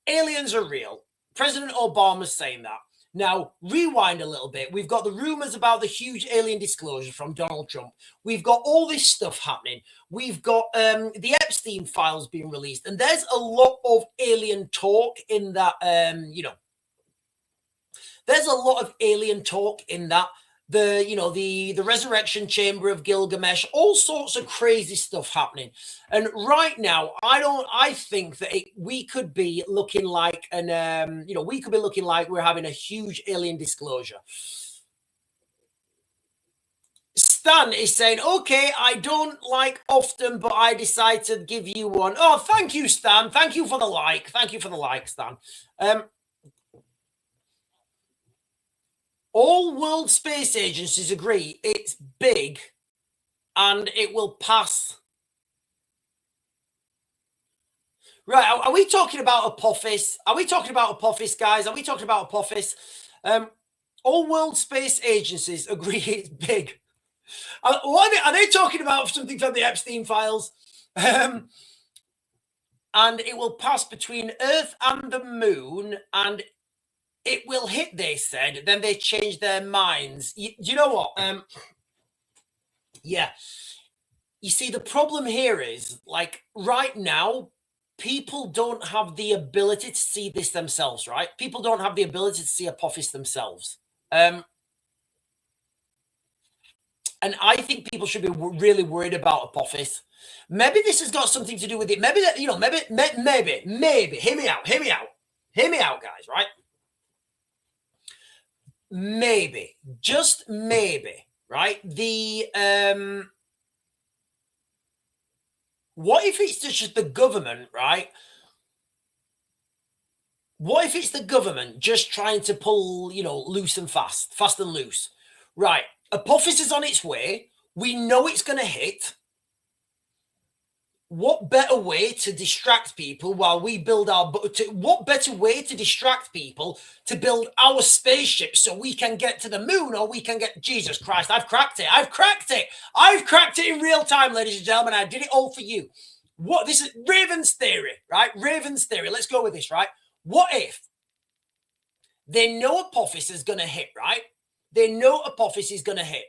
aliens are real. President Obama's saying that. Now, rewind a little bit. We've got the rumors about the huge alien disclosure from Donald Trump. We've got all this stuff happening. We've got the Epstein files being released. And there's a lot of alien talk in that, there's a lot of alien talk in that. The resurrection chamber of Gilgamesh, all sorts of crazy stuff happening. And right now, I think that we could be looking like we're having a huge alien disclosure. Stan is saying, okay, I don't like often, but I decide to give you one. Oh, thank you, Stan. Thank you for the like. Thank you for the like, Stan. All world space agencies agree it's big and it will pass. Right, are we talking about Apophis? Are we talking about Apophis, guys? Are we talking about Apophis? All world space agencies agree it's big. Are they talking about something from the Epstein files? And it will pass between Earth and the moon, and it will hit, they said. Then they changed their minds. You know what? Yeah. You see, the problem here is, like, right now, people don't have the ability to see this themselves, right? People don't have the ability to see Apophis themselves. And I think people should be really worried about Apophis. Maybe this has got something to do with it. Maybe, maybe. Hear me out, guys, right? Maybe, just maybe, right? What if it's just the government, right? What if it's the government just trying to pull, loose and fast and loose? Right, Apophis is on its way. We know it's going to hit. What better way to distract people while we build what better way to distract people to build our spaceship so we can get to the moon, or we can get, Jesus Christ, I've cracked it in real time, ladies and gentlemen. I did it all for you. This is Raven's theory, right? Raven's theory. Let's go with this, right? What if they know Apophis is going to hit, right? They know Apophis is going to hit.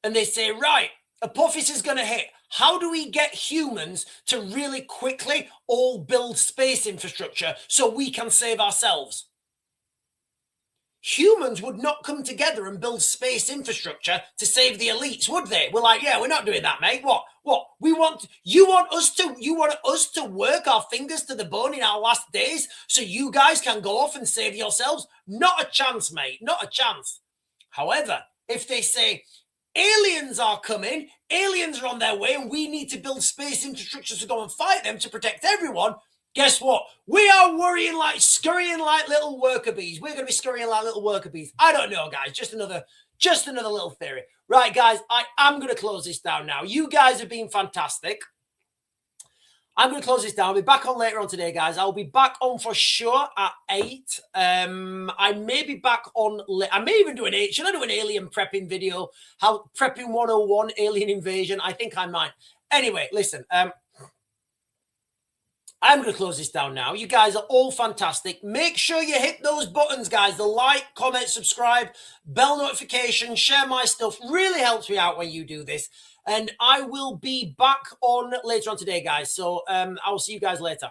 And they say, right, Apophis is going to hit. How do we get humans to really quickly all build space infrastructure so we can save ourselves? Humans would not come together and build space infrastructure to save the elites, would they? We're like, yeah, we're not doing that, mate. What? You want us to work our fingers to the bone in our last days so you guys can go off and save yourselves? Not a chance, mate. Not a chance. However, if they say, aliens are coming, aliens are on their way, and we need to build space infrastructure to go and fight them to protect everyone, guess what? We are scurrying like little worker bees. We're going to be scurrying like little worker bees. I don't know, guys. Just another little theory. Right, guys, I am going to close this down now. You guys have been fantastic. I'm going to close this down. I'll be back on later on today, guys. I'll be back on for sure at 8. I may be back on. I may even do an 8. Should I do an alien prepping video? How prepping 101 alien invasion? I think I might. Anyway, listen. I'm going to close this down now. You guys are all fantastic. Make sure you hit those buttons, guys. The like, comment, subscribe, bell notification, share my stuff. Really helps me out when you do this. And I will be back on later on today, guys. So I will see you guys later.